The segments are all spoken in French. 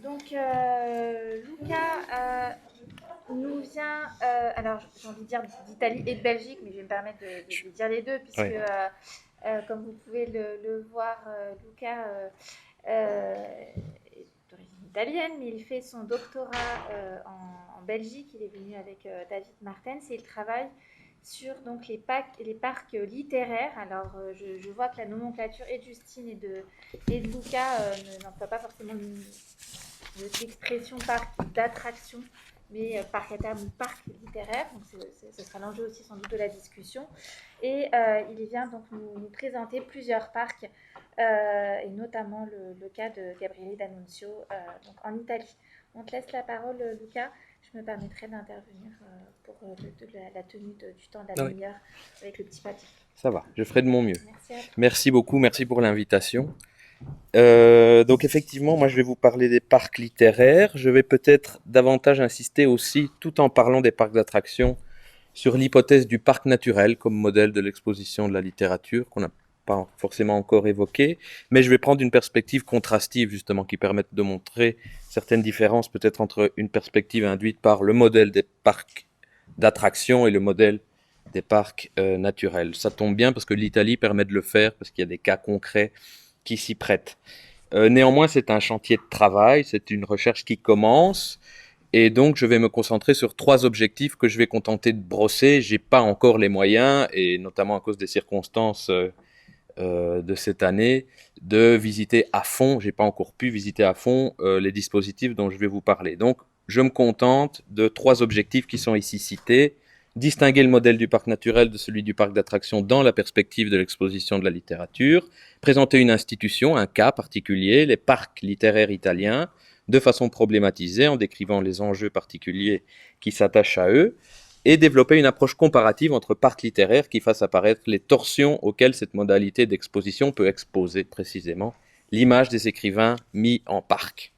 Donc, Luca nous vient, alors j'ai envie de dire d'Italie et de Belgique, mais je vais me permettre de dire les deux, puisque, Ouais. comme vous pouvez le voir, Luca est d'origine italienne, mais il fait son doctorat en Belgique. Il est venu avec David Martens et il travaille sur donc, les parcs littéraires. Alors, je vois que la nomenclature et de Justine et de Luca n'emploie pas forcément l'expression parc d'attraction, mais parc à terme ou parc littéraire. Donc ce sera l'enjeu aussi sans doute de la discussion. Et il vient donc nous présenter plusieurs parcs, et notamment le cas de Gabriele D'Annunzio donc en Italie. On te laisse la parole, Luca. Je me permettrai d'intervenir pour la tenue du temps de la Ah oui, demi-heure avec le petit papier. ça va, je ferai de mon mieux. Merci à toi. Merci beaucoup, merci pour l'invitation. Donc effectivement, moi je vais vous parler des parcs littéraires. Je vais peut-être davantage insister aussi, tout en parlant des parcs d'attractions, sur l'hypothèse du parc naturel comme modèle de l'exposition de la littérature, qu'on n'a pas forcément encore évoqué, mais je vais prendre une perspective contrastive justement qui permette de montrer certaines différences peut-être entre une perspective induite par le modèle des parcs d'attractions et le modèle des parcs naturels. Ça tombe bien parce que l'Italie permet de le faire, parce qu'il y a des cas concrets qui s'y prêtent. Néanmoins, c'est un chantier de travail, c'est une recherche qui commence, et donc je vais me concentrer sur trois objectifs que je vais contenter de brosser. J'ai pas encore les moyens, et notamment à cause des circonstances de cette année, de visiter à fond. J'ai pas encore pu visiter à fond les dispositifs dont je vais vous parler. Donc, je me contente de trois objectifs qui sont ici cités. Distinguer le modèle du parc naturel de celui du parc d'attractions dans la perspective de l'exposition de la littérature, présenter une institution, un cas particulier, les parcs littéraires italiens, de façon problématisée en décrivant les enjeux particuliers qui s'attachent à eux, et développer une approche comparative entre parcs littéraires qui fasse apparaître les torsions auxquelles cette modalité d'exposition peut exposer précisément l'image des écrivains mis en parc.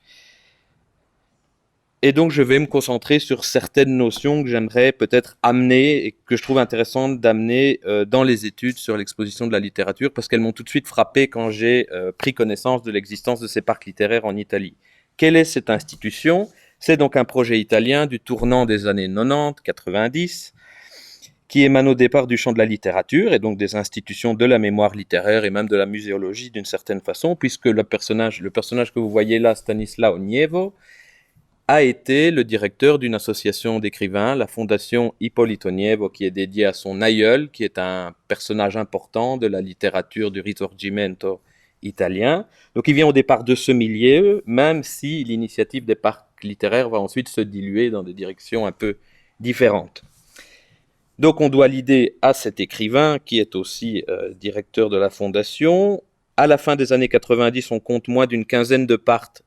Et donc, je vais me concentrer sur certaines notions que j'aimerais peut-être amener et que je trouve intéressantes d'amener dans les études sur l'exposition de la littérature parce qu'elles m'ont tout de suite frappé quand j'ai pris connaissance de l'existence de ces parcs littéraires en Italie. Quelle est cette institution? C'est donc un projet italien du tournant des années 90-90 qui émane au départ du champ de la littérature et donc des institutions de la mémoire littéraire et même de la muséologie d'une certaine façon, puisque le personnage que vous voyez là, Stanislao Nievo, a été le directeur d'une association d'écrivains, la Fondation Ippolito Nievo, qui est dédiée à son aïeul, qui est un personnage important de la littérature du Risorgimento italien. Donc il vient au départ de ce milieu, même si l'initiative des parcs littéraires va ensuite se diluer dans des directions un peu différentes. Donc on doit l'idée à cet écrivain qui est aussi directeur de la fondation. À la fin des années 90, on compte moins d'une quinzaine de parcs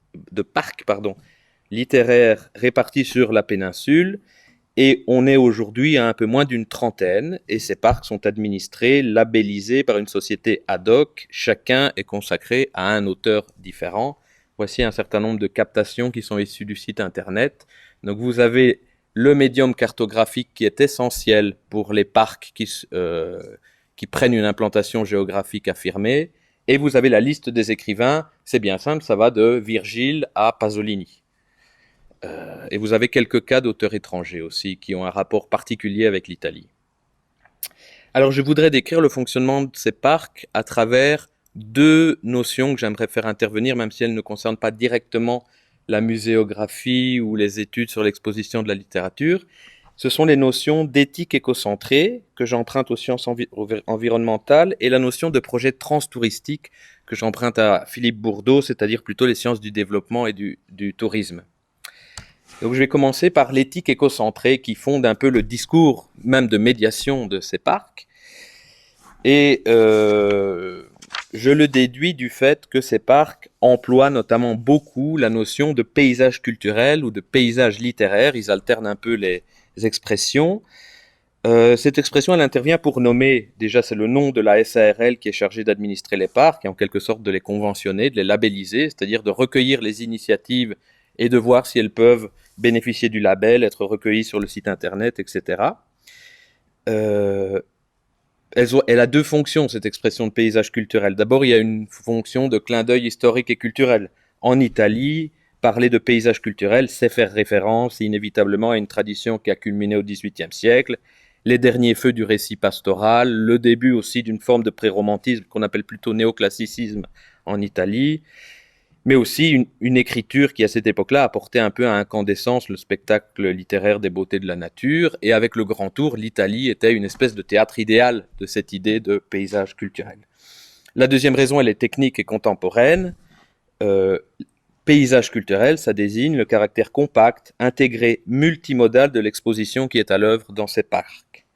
littéraires répartis sur la péninsule et on est aujourd'hui à un peu moins d'une trentaine et ces parcs sont administrés, labellisés par une société ad hoc. Chacun est consacré à un auteur différent. Voici un certain nombre de captations qui sont issues du site internet. Donc vous avez le médium cartographique qui est essentiel pour les parcs qui prennent une implantation géographique affirmée. Et vous avez la liste des écrivains, c'est bien simple, ça va de Virgile à Pasolini. Et vous avez quelques cas d'auteurs étrangers aussi qui ont un rapport particulier avec l'Italie. Alors je voudrais décrire le fonctionnement de ces parcs à travers deux notions que j'aimerais faire intervenir, même si elles ne concernent pas directement la muséographie ou les études sur l'exposition de la littérature. Ce sont les notions d'éthique écocentrée que j'emprunte aux sciences environnementales et la notion de projet transtouristique que j'emprunte à Philippe Bourdeau, c'est-à-dire plutôt les sciences du développement et du tourisme. Donc je vais commencer par l'éthique écocentrée qui fonde un peu le discours même de médiation de ces parcs. Et je le déduis du fait que ces parcs emploient notamment beaucoup la notion de paysage culturel ou de paysage littéraire. Ils alternent un peu les expressions. Cette expression, elle intervient pour nommer, déjà c'est le nom de la SARL qui est chargée d'administrer les parcs et en quelque sorte de les conventionner, de les labelliser, c'est-à-dire de recueillir les initiatives et de voir si elles peuvent bénéficier du label, être recueillies sur le site internet, etc. Elle a deux fonctions, cette expression de paysage culturel. D'abord, il y a une fonction de clin d'œil historique et culturel. En Italie, parler de paysage culturel, c'est faire référence inévitablement à une tradition qui a culminé au XVIIIe siècle, les derniers feux du récit pastoral, le début aussi d'une forme de pré-romantisme qu'on appelle plutôt néoclassicisme en Italie, mais aussi une écriture qui, à cette époque-là, apportait un peu à incandescence le spectacle littéraire des beautés de la nature, et avec le Grand Tour, l'Italie était une espèce de théâtre idéal de cette idée de paysage culturel. La deuxième raison, elle est technique et contemporaine. Paysage culturel, ça désigne le caractère compact, intégré, multimodal de l'exposition qui est à l'œuvre dans ces parcs.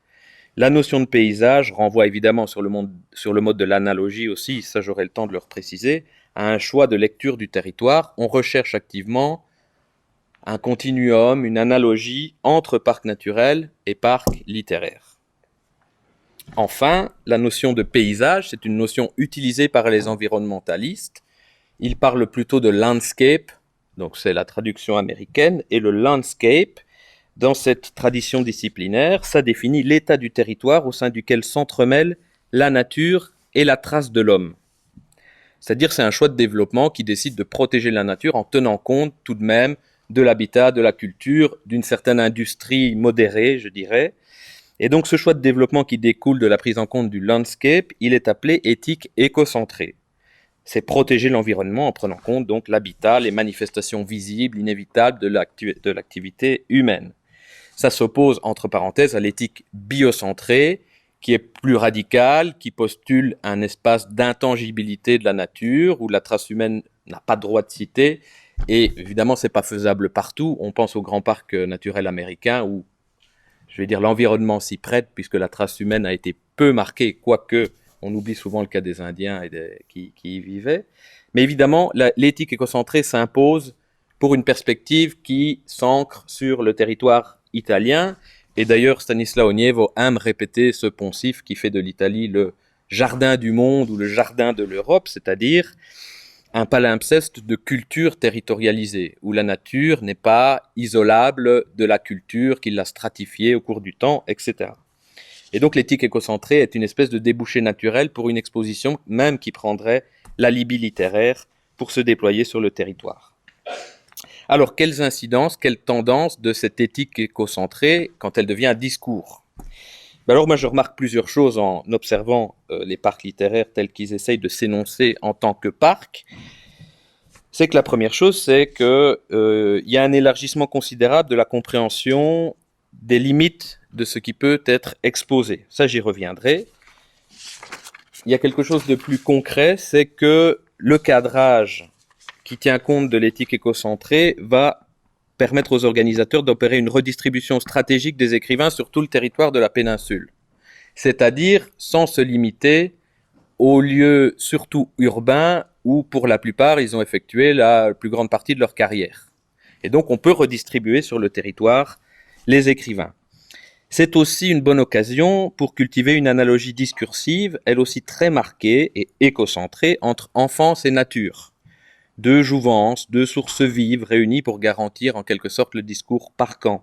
La notion de paysage renvoie évidemment sur le mode de l'analogie aussi, ça j'aurai le temps de le repréciser, à un choix de lecture du territoire. On recherche activement un continuum, une analogie entre parc naturel et parc littéraire. Enfin, la notion de paysage, c'est une notion utilisée par les environnementalistes. Ils parlent plutôt de landscape, donc c'est la traduction américaine, et le landscape, dans cette tradition disciplinaire, ça définit l'état du territoire au sein duquel s'entremêlent la nature et la trace de l'homme. C'est-à-dire c'est un choix de développement qui décide de protéger la nature en tenant compte tout de même de l'habitat, de la culture, d'une certaine industrie modérée, je dirais. Et donc ce choix de développement qui découle de la prise en compte du landscape, il est appelé éthique écocentrée. C'est protéger l'environnement en prenant compte donc l'habitat, les manifestations visibles, inévitables de l'activité humaine. Ça s'oppose, entre parenthèses, à l'éthique biocentrée, qui est plus radicale, qui postule un espace d'intangibilité de la nature, où la trace humaine n'a pas de droit de cité, et évidemment, c'est pas faisable partout. On pense au grand parc naturel américain, où, je vais dire, l'environnement s'y prête, puisque la trace humaine a été peu marquée, quoique on oublie souvent le cas des Indiens qui y vivaient. Mais évidemment, l'éthique écocentrée s'impose pour une perspective qui s'ancre sur le territoire italien. Et d'ailleurs, Stanislao Nievo aime répéter ce poncif qui fait de l'Italie le jardin du monde ou le jardin de l'Europe, c'est-à-dire un palimpseste de culture territorialisée, où la nature n'est pas isolable de la culture qui l'a stratifiée au cours du temps, etc. Et donc l'éthique écocentrée est une espèce de débouché naturel pour une exposition même qui prendrait l'alibi littéraire pour se déployer sur le territoire. Alors, quelles incidences, quelles tendances de cette éthique écocentrée quand elle devient un discours ? Alors, moi, je remarque plusieurs choses en observant les parcs littéraires tels qu'ils essayent de s'énoncer en tant que parcs. C'est que la première chose, c'est qu'il y a un élargissement considérable de la compréhension des limites de ce qui peut être exposé. Ça, j'y reviendrai. Il y a quelque chose de plus concret, c'est que le cadrage qui tient compte de l'éthique écocentrée va permettre aux organisateurs d'opérer une redistribution stratégique des écrivains sur tout le territoire de la péninsule. C'est-à-dire sans se limiter aux lieux surtout urbains où, pour la plupart, ils ont effectué la plus grande partie de leur carrière. Et donc, on peut redistribuer sur le territoire les écrivains. C'est aussi une bonne occasion pour cultiver une analogie discursive, elle aussi très marquée et écocentrée, entre enfance et nature. Deux jouvences, deux sources vives réunies pour garantir en quelque sorte le discours parquant.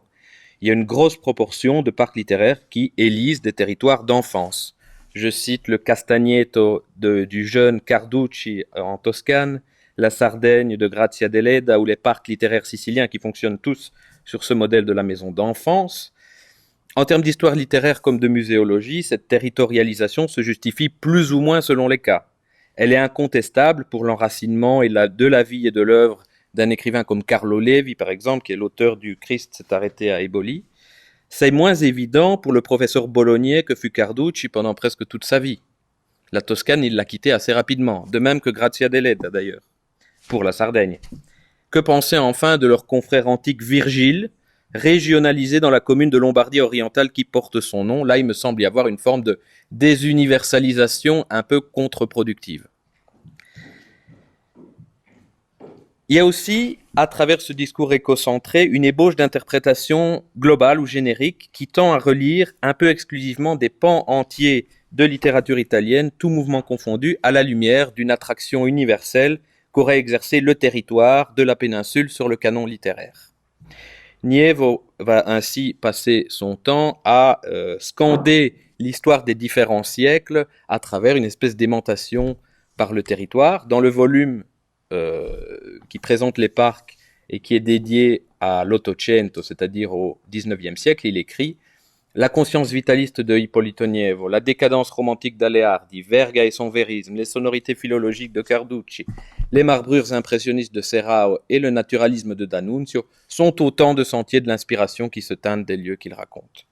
Il y a une grosse proportion de parcs littéraires qui élisent des territoires d'enfance. Je cite le Castagneto du jeune Carducci en Toscane, la Sardaigne de Grazia Deledda ou les parcs littéraires siciliens qui fonctionnent tous sur ce modèle de la maison d'enfance. En termes d'histoire littéraire comme de muséologie, cette territorialisation se justifie plus ou moins selon les cas. Elle est incontestable pour l'enracinement de la vie et de l'œuvre d'un écrivain comme Carlo Levi, par exemple, qui est l'auteur du Christ s'est arrêté à Eboli. C'est moins évident pour le professeur bolognais que fut Carducci pendant presque toute sa vie. La Toscane, il l'a quitté assez rapidement, de même que Grazia Deledda d'ailleurs, pour la Sardaigne. Que penser enfin de leur confrère antique Virgile, régionalisé dans la commune de Lombardie orientale qui porte son nom? Là, il me semble y avoir une forme de désuniversalisation un peu contre-productive. Il y a aussi, à travers ce discours écocentré, une ébauche d'interprétation globale ou générique qui tend à relire un peu exclusivement des pans entiers de littérature italienne, tout mouvement confondu, à la lumière d'une attraction universelle qu'aurait exercé le territoire de la péninsule sur le canon littéraire. Nievo va ainsi passer son temps à scander l'histoire des différents siècles à travers une espèce d'aimantation par le territoire. Dans le volume qui présente les parcs et qui est dédié à l'Ottocento, c'est-à-dire au XIXe siècle. Il écrit: la conscience vitaliste de Ippolito Nievo, la décadence romantique d'Aleardi, Verga et son vérisme, les sonorités philologiques de Carducci, les marbrures impressionnistes de Serrao et le naturalisme de D'Annunzio sont autant de sentiers de l'inspiration qui se teintent des lieux qu'il raconte.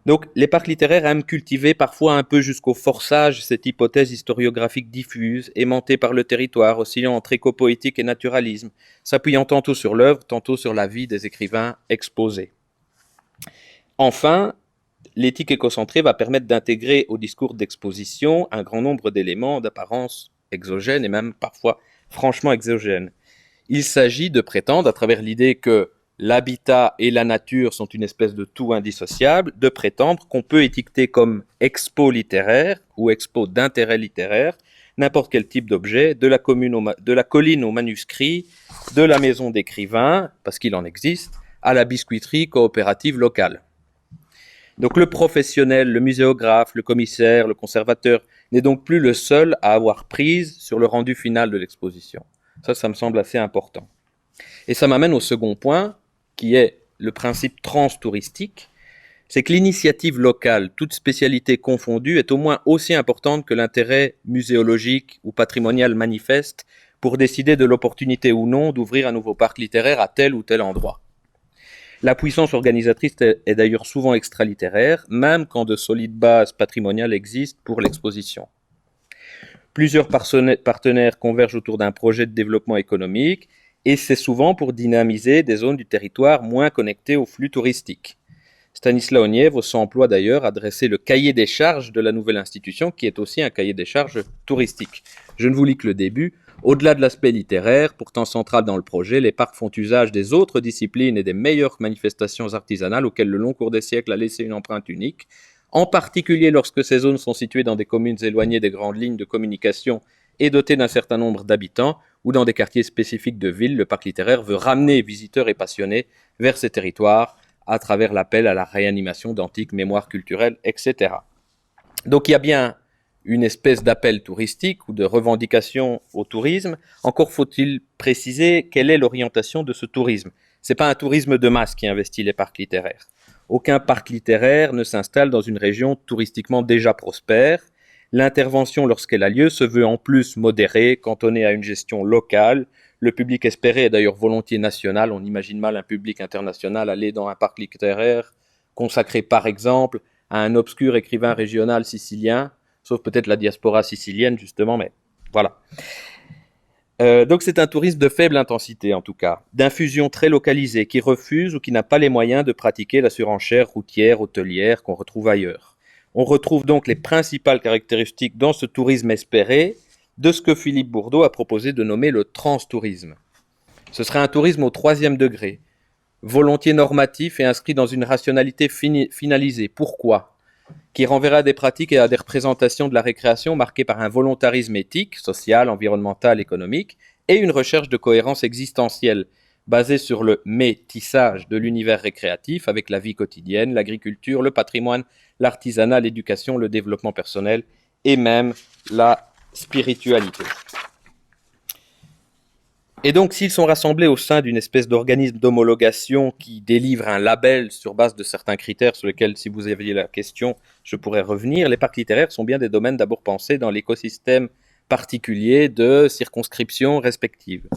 Donc, les parcs littéraires aiment cultiver parfois un peu jusqu'au forçage cette hypothèse historiographique diffuse, aimantée par le territoire, oscillant entre éco-poétique et naturalisme, s'appuyant tantôt sur l'œuvre, tantôt sur la vie des écrivains exposés. Enfin, l'éthique écocentrée va permettre d'intégrer au discours d'exposition un grand nombre d'éléments d'apparence exogène et même parfois franchement exogène. Il s'agit de prétendre, à travers l'idée que l'habitat et la nature sont une espèce de tout indissociable, de prétendre qu'on peut étiqueter comme expo littéraire ou expo d'intérêt littéraire n'importe quel type d'objet, de la colline au manuscrit, de la maison d'écrivain, parce qu'il en existe, à la biscuiterie coopérative locale. Donc le professionnel, le muséographe, le commissaire, le conservateur n'est donc plus le seul à avoir prise sur le rendu final de l'exposition. Ça me semble assez important. Et ça m'amène au second point, qui est le principe transtouristique, c'est que l'initiative locale, toute spécialité confondue, est au moins aussi importante que l'intérêt muséologique ou patrimonial manifeste pour décider de l'opportunité ou non d'ouvrir un nouveau parc littéraire à tel ou tel endroit. La puissance organisatrice est d'ailleurs souvent extralittéraire, même quand de solides bases patrimoniales existent pour l'exposition. Plusieurs partenaires convergent autour d'un projet de développement économique, et c'est souvent pour dynamiser des zones du territoire moins connectées aux flux touristiques. Stanislas Nievo s'emploie d'ailleurs à dresser le cahier des charges de la nouvelle institution, qui est aussi un cahier des charges touristique. Je ne vous lis que le début. Au-delà de l'aspect littéraire, pourtant central dans le projet, les parcs font usage des autres disciplines et des meilleures manifestations artisanales auxquelles le long cours des siècles a laissé une empreinte unique, en particulier lorsque ces zones sont situées dans des communes éloignées des grandes lignes de communication et dotées d'un certain nombre d'habitants, ou dans des quartiers spécifiques de villes. Le parc littéraire veut ramener visiteurs et passionnés vers ces territoires à travers l'appel à la réanimation d'antiques mémoires culturelles, etc. Donc il y a bien une espèce d'appel touristique ou de revendication au tourisme. Encore faut-il préciser quelle est l'orientation de ce tourisme. Ce n'est pas un tourisme de masse qui investit les parcs littéraires. Aucun parc littéraire ne s'installe dans une région touristiquement déjà prospère. L'intervention, lorsqu'elle a lieu, se veut en plus modérée, cantonnée à une gestion locale. Le public espéré est d'ailleurs volontiers national. On imagine mal un public international aller dans un parc littéraire consacré par exemple à un obscur écrivain régional sicilien, sauf peut-être la diaspora sicilienne justement, mais voilà. Donc c'est un tourisme de faible intensité en tout cas, d'infusion très localisée, qui refuse ou qui n'a pas les moyens de pratiquer la surenchère routière, hôtelière qu'on retrouve ailleurs. On retrouve donc les principales caractéristiques dans ce tourisme espéré de ce que Philippe Bourdeau a proposé de nommer le transtourisme. Ce serait un tourisme au 3e degré, volontiers normatif et inscrit dans une rationalité finalisée. Pourquoi ? Qui renverra à des pratiques et à des représentations de la récréation marquées par un volontarisme éthique, social, environnemental, économique, et une recherche de cohérence existentielle, basée sur le métissage de l'univers récréatif avec la vie quotidienne, l'agriculture, le patrimoine, l'artisanat, l'éducation, le développement personnel et même la spiritualité. Et donc, s'ils sont rassemblés au sein d'une espèce d'organisme d'homologation qui délivre un label sur base de certains critères sur lesquels, si vous aviez la question, je pourrais revenir, les parcs littéraires sont bien des domaines d'abord pensés dans l'écosystème particulier de circonscriptions respectives.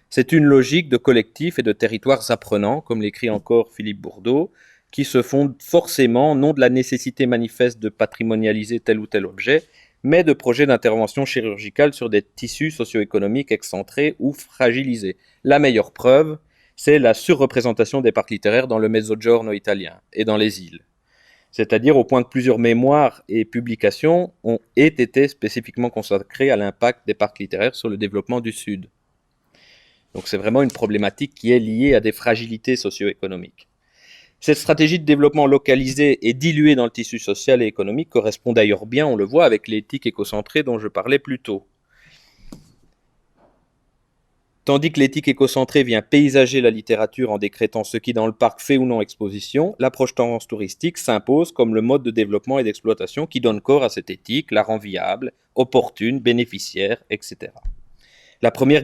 C'est une logique de collectifs et de territoires apprenants, comme l'écrit encore Philippe Bourdeau, qui se fondent forcément non de la nécessité manifeste de patrimonialiser tel ou tel objet, mais de projets d'intervention chirurgicale sur des tissus socio-économiques excentrés ou fragilisés. La meilleure preuve, c'est la surreprésentation des parcs littéraires dans le Mezzogiorno italien et dans les îles. C'est-à-dire au point que plusieurs mémoires et publications ont été spécifiquement consacrées à l'impact des parcs littéraires sur le développement du Sud. Donc c'est vraiment une problématique qui est liée à des fragilités socio-économiques. Cette stratégie de développement localisée et diluée dans le tissu social et économique correspond d'ailleurs bien, on le voit, avec l'éthique écocentrée dont je parlais plus tôt. Tandis que l'éthique écocentrée vient paysager la littérature en décrétant ce qui dans le parc fait ou non exposition, l'approche tendance touristique s'impose comme le mode de développement et d'exploitation qui donne corps à cette éthique, la rend viable, opportune, bénéficiaire, etc. La première,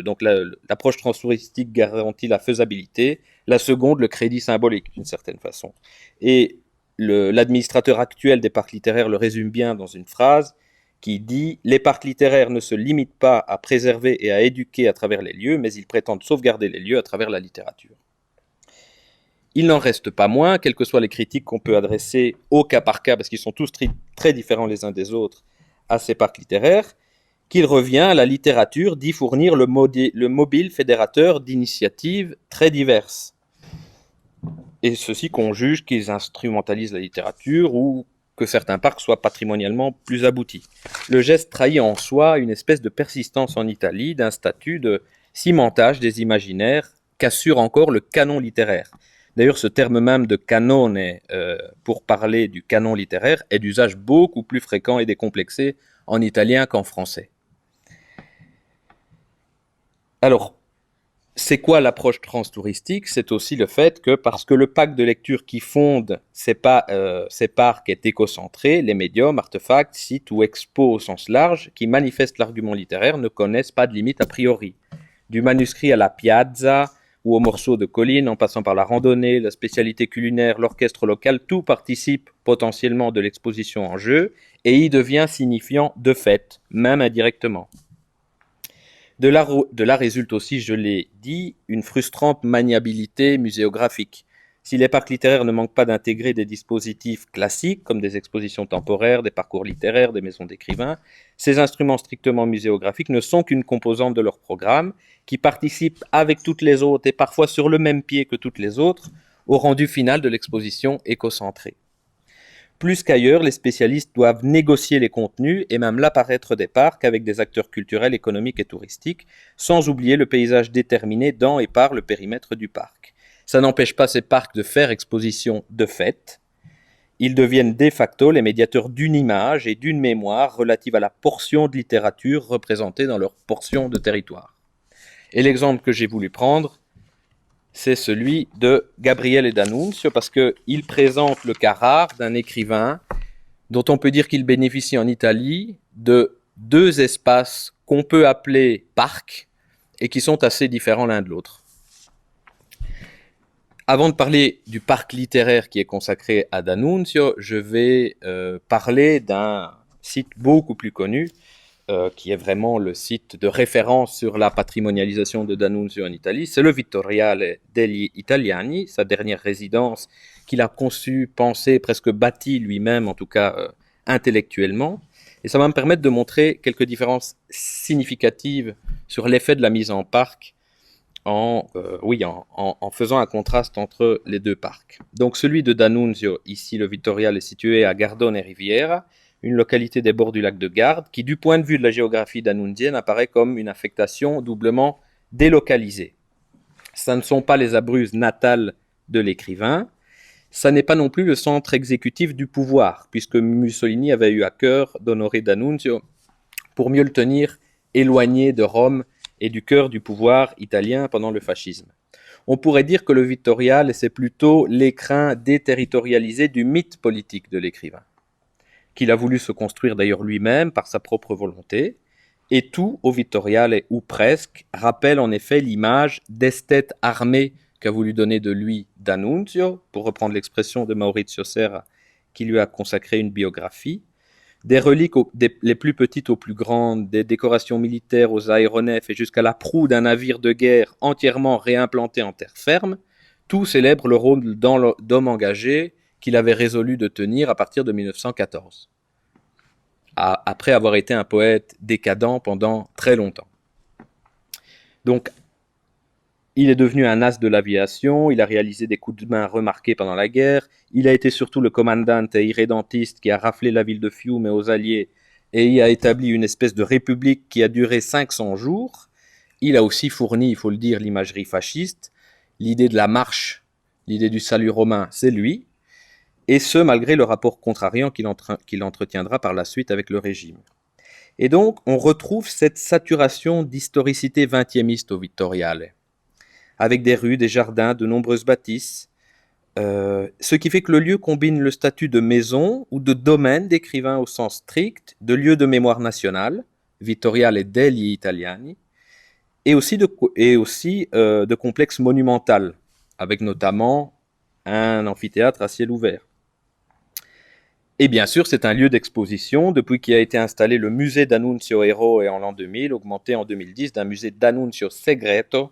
donc l'approche transtouristique garantit la faisabilité, la seconde, le crédit symbolique, d'une certaine façon. Et l'administrateur actuel des parcs littéraires le résume bien dans une phrase qui dit « Les parcs littéraires ne se limitent pas à préserver et à éduquer à travers les lieux, mais ils prétendent sauvegarder les lieux à travers la littérature. » Il n'en reste pas moins, quelles que soient les critiques qu'on peut adresser au cas par cas, parce qu'ils sont tous très différents les uns des autres, à ces parcs littéraires, qu'il revient à la littérature d'y fournir le mobile fédérateur d'initiatives très diverses. Et ceci qu'on juge qu'ils instrumentalisent la littérature ou que certains parcs soient patrimonialement plus aboutis. Le geste trahit en soi une espèce de persistance en Italie d'un statut de cimentage des imaginaires qu'assure encore le canon littéraire. D'ailleurs, ce terme même de canone, pour parler du canon littéraire, est d'usage beaucoup plus fréquent et décomplexé en italien qu'en français. Alors, c'est quoi l'approche transtouristique? C'est aussi le fait que, parce que le pacte de lecture qui fonde ces parcs est écocentré, les médiums, artefacts, sites ou expos au sens large, qui manifestent l'argument littéraire, ne connaissent pas de limite a priori. Du manuscrit à la piazza ou au morceau de colline, en passant par la randonnée, la spécialité culinaire, l'orchestre local, tout participe potentiellement de l'exposition en jeu et y devient signifiant de fait, même indirectement. De là résulte aussi, je l'ai dit, une frustrante maniabilité muséographique. Si les parcs littéraires ne manquent pas d'intégrer des dispositifs classiques, comme des expositions temporaires, des parcours littéraires, des maisons d'écrivains, ces instruments strictement muséographiques ne sont qu'une composante de leur programme, qui participe avec toutes les autres, et parfois sur le même pied que toutes les autres, au rendu final de l'exposition écocentrée. Plus qu'ailleurs, les spécialistes doivent négocier les contenus et même l'apparaître des parcs avec des acteurs culturels, économiques et touristiques, sans oublier le paysage déterminé dans et par le périmètre du parc. Ça n'empêche pas ces parcs de faire exposition de fait. Ils deviennent de facto les médiateurs d'une image et d'une mémoire relative à la portion de littérature représentée dans leur portion de territoire. Et l'exemple que j'ai voulu prendre, c'est celui de Gabriele D'Annunzio, parce qu'il présente le cas rare d'un écrivain dont on peut dire qu'il bénéficie en Italie de deux espaces qu'on peut appeler parcs et qui sont assez différents l'un de l'autre. Avant de parler du parc littéraire qui est consacré à D'Annunzio, je vais parler d'un site beaucoup plus connu, qui est vraiment le site de référence sur la patrimonialisation de D'Annunzio en Italie. C'est le Vittoriale degli Italiani, sa dernière résidence qu'il a conçue, pensée, presque bâtie lui-même, en tout cas intellectuellement. Et ça va me permettre de montrer quelques différences significatives sur l'effet de la mise en parc en faisant un contraste entre les deux parcs. Donc celui de D'Annunzio, ici le Vittoriale, est situé à Gardone Riviera, une localité des bords du lac de Garde, qui du point de vue de la géographie d'annunzienne apparaît comme une affectation doublement délocalisée. Ça ne sont pas les Abruzzes natales de l'écrivain, ça n'est pas non plus le centre exécutif du pouvoir, puisque Mussolini avait eu à cœur d'honorer D'Annunzio pour mieux le tenir éloigné de Rome et du cœur du pouvoir italien pendant le fascisme. On pourrait dire que le Vittoriale, c'est plutôt l'écrin déterritorialisé du mythe politique de l'écrivain, qu'il a voulu se construire d'ailleurs lui-même par sa propre volonté, et tout au Vittoriale, ou presque, rappelle en effet l'image d'esthète armé qu'a voulu donner de lui D'Annunzio, pour reprendre l'expression de Maurizio Serra, qui lui a consacré une biographie, des reliques les plus petites aux plus grandes, des décorations militaires aux aéronefs et jusqu'à la proue d'un navire de guerre entièrement réimplanté en terre ferme, tout célèbre le rôle d'homme engagé qu'il avait résolu de tenir à partir de 1914, après avoir été un poète décadent pendant très longtemps. Donc, il est devenu un as de l'aviation, il a réalisé des coups de main remarqués pendant la guerre, il a été surtout le commandante irrédentiste qui a raflé la ville de Fiume aux Alliés et y a établi une espèce de république qui a duré 500 jours. Il a aussi fourni, il faut le dire, l'imagerie fasciste, l'idée de la marche, l'idée du salut romain, c'est lui, et ce, malgré le rapport contrariant qu'il entretiendra par la suite avec le régime. Et donc, on retrouve cette saturation d'historicité vingtiémiste au Vittoriale, avec des rues, des jardins, de nombreuses bâtisses, ce qui fait que le lieu combine le statut de maison ou de domaine d'écrivain au sens strict, de lieu de mémoire nationale, Vittoriale degli Italiani, et aussi de complexes monumentaux, avec notamment un amphithéâtre à ciel ouvert. Et bien sûr, c'est un lieu d'exposition depuis qu'il a été installé le musée d'Annunzio Héros et en l'an 2000, augmenté en 2010 d'un musée d'Annunzio Segreto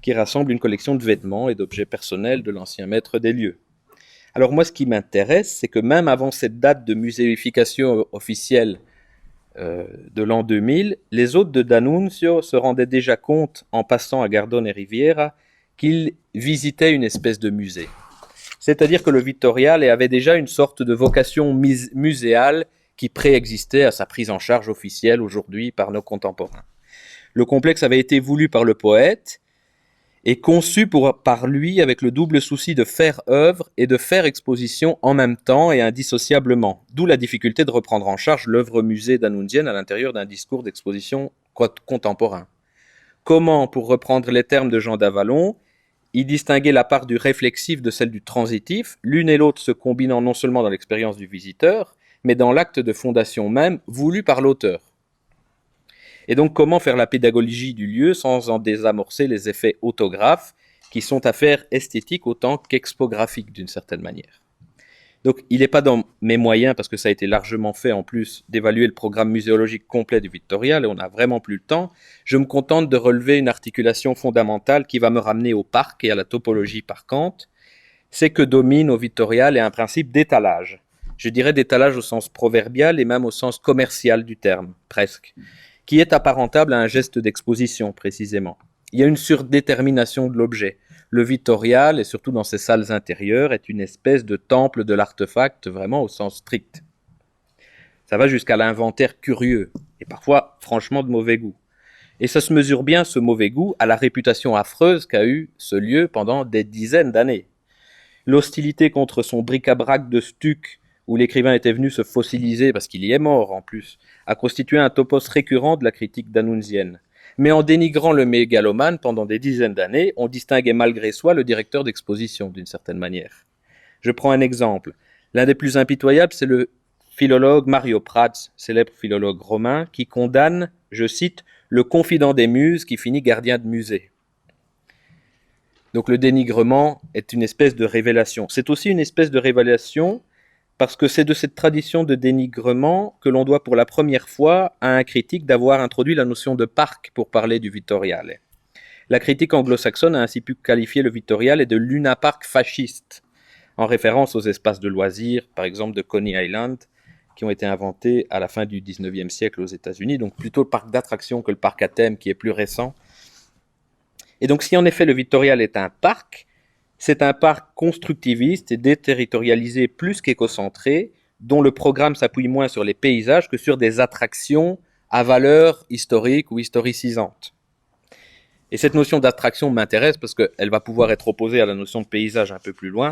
qui rassemble une collection de vêtements et d'objets personnels de l'ancien maître des lieux. Alors moi, ce qui m'intéresse, c'est que même avant cette date de muséification officielle de l'an 2000, les hôtes de D'Annunzio se rendaient déjà compte, en passant à Gardone et Riviera, qu'ils visitaient une espèce de musée. C'est-à-dire que le Vittoriale avait déjà une sorte de vocation muséale qui préexistait à sa prise en charge officielle aujourd'hui par nos contemporains. Le complexe avait été voulu par le poète et conçu par lui avec le double souci de faire œuvre et de faire exposition en même temps et indissociablement, d'où la difficulté de reprendre en charge l'œuvre musée d'Annunzienne à l'intérieur d'un discours d'exposition contemporain. Comment, pour reprendre les termes de Jean d'Avalon, y distinguer la part du réflexif de celle du transitif, l'une et l'autre se combinant non seulement dans l'expérience du visiteur, mais dans l'acte de fondation même voulu par l'auteur. Et donc comment faire la pédagogie du lieu sans en désamorcer les effets autographes qui sont affaires esthétiques autant qu'expographiques d'une certaine manière. Donc il n'est pas dans mes moyens, parce que ça a été largement fait en plus, d'évaluer le programme muséologique complet du Vittoriale, et on n'a vraiment plus le temps. Je me contente de relever une articulation fondamentale qui va me ramener au parc et à la topologie parcante. C'est que domine au Vittoriale un principe d'étalage. Je dirais d'étalage au sens proverbial et même au sens commercial du terme, presque, qui est apparentable à un geste d'exposition précisément. Il y a une surdétermination de l'objet. Le Vittoriale, et surtout dans ses salles intérieures, est une espèce de temple de l'artefact vraiment au sens strict. Ça va jusqu'à l'inventaire curieux, et parfois franchement de mauvais goût. Et ça se mesure bien, ce mauvais goût, à la réputation affreuse qu'a eu ce lieu pendant des dizaines d'années. L'hostilité contre son bric-à-brac de stuc, où l'écrivain était venu se fossiliser, parce qu'il y est mort en plus, a constitué un topos récurrent de la critique d'annunzienne. Mais en dénigrant le mégalomane pendant des dizaines d'années, on distinguait malgré soi le directeur d'exposition, d'une certaine manière. Je prends un exemple. L'un des plus impitoyables, c'est le philologue Mario Prats, célèbre philologue romain, qui condamne, je cite, le confident des muses qui finit gardien de musée. Donc le dénigrement est une espèce de révélation. C'est aussi une espèce de révélation parce que c'est de cette tradition de dénigrement que l'on doit pour la première fois à un critique d'avoir introduit la notion de parc pour parler du Vittoriale. La critique anglo-saxonne a ainsi pu qualifier le Vittoriale de lunapark fasciste, en référence aux espaces de loisirs, par exemple de Coney Island, qui ont été inventés à la fin du 19e siècle aux États-Unis, donc plutôt le parc d'attractions que le parc à thème qui est plus récent. Et donc si en effet le Vittoriale est un parc, c'est un parc constructiviste et déterritorialisé plus qu'écocentré, dont le programme s'appuie moins sur les paysages que sur des attractions à valeur historique ou historicisante. Et cette notion d'attraction m'intéresse parce qu'elle va pouvoir être opposée à la notion de paysage un peu plus loin.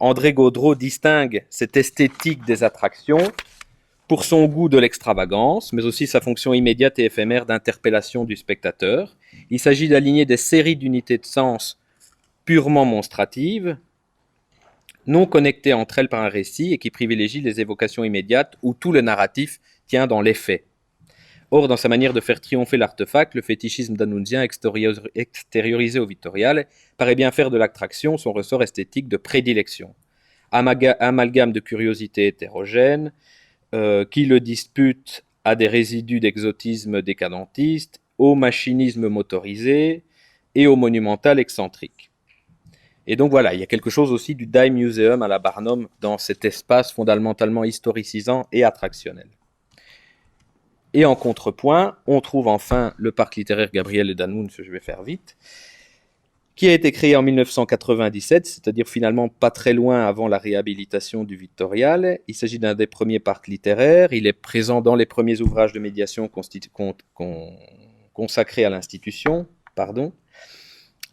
André Gaudreau distingue cette esthétique des attractions pour son goût de l'extravagance, mais aussi sa fonction immédiate et éphémère d'interpellation du spectateur. Il s'agit d'aligner des séries d'unités de sens purement monstratives, non connectées entre elles par un récit et qui privilégient les évocations immédiates où tout le narratif tient dans les faits. Or, dans sa manière de faire triompher l'artefact, le fétichisme d'annunzien extériorisé au Vittoriale paraît bien faire de l'attraction son ressort esthétique de prédilection. Amalgame de curiosités hétérogènes, qui le dispute à des résidus d'exotisme décadentiste, au machinisme motorisé et au monumental excentrique. Et donc voilà, il y a quelque chose aussi du Die Museum à la Barnum dans cet espace fondamentalement historicisant et attractionnel. Et en contrepoint, on trouve enfin le parc littéraire Gabriele D'Annunzio, je vais faire vite, qui a été créé en 1997, c'est-à-dire finalement pas très loin avant la réhabilitation du Vittoriale. Il s'agit d'un des premiers parcs littéraires. Il est présent dans les premiers ouvrages de médiation consacrés à l'institution.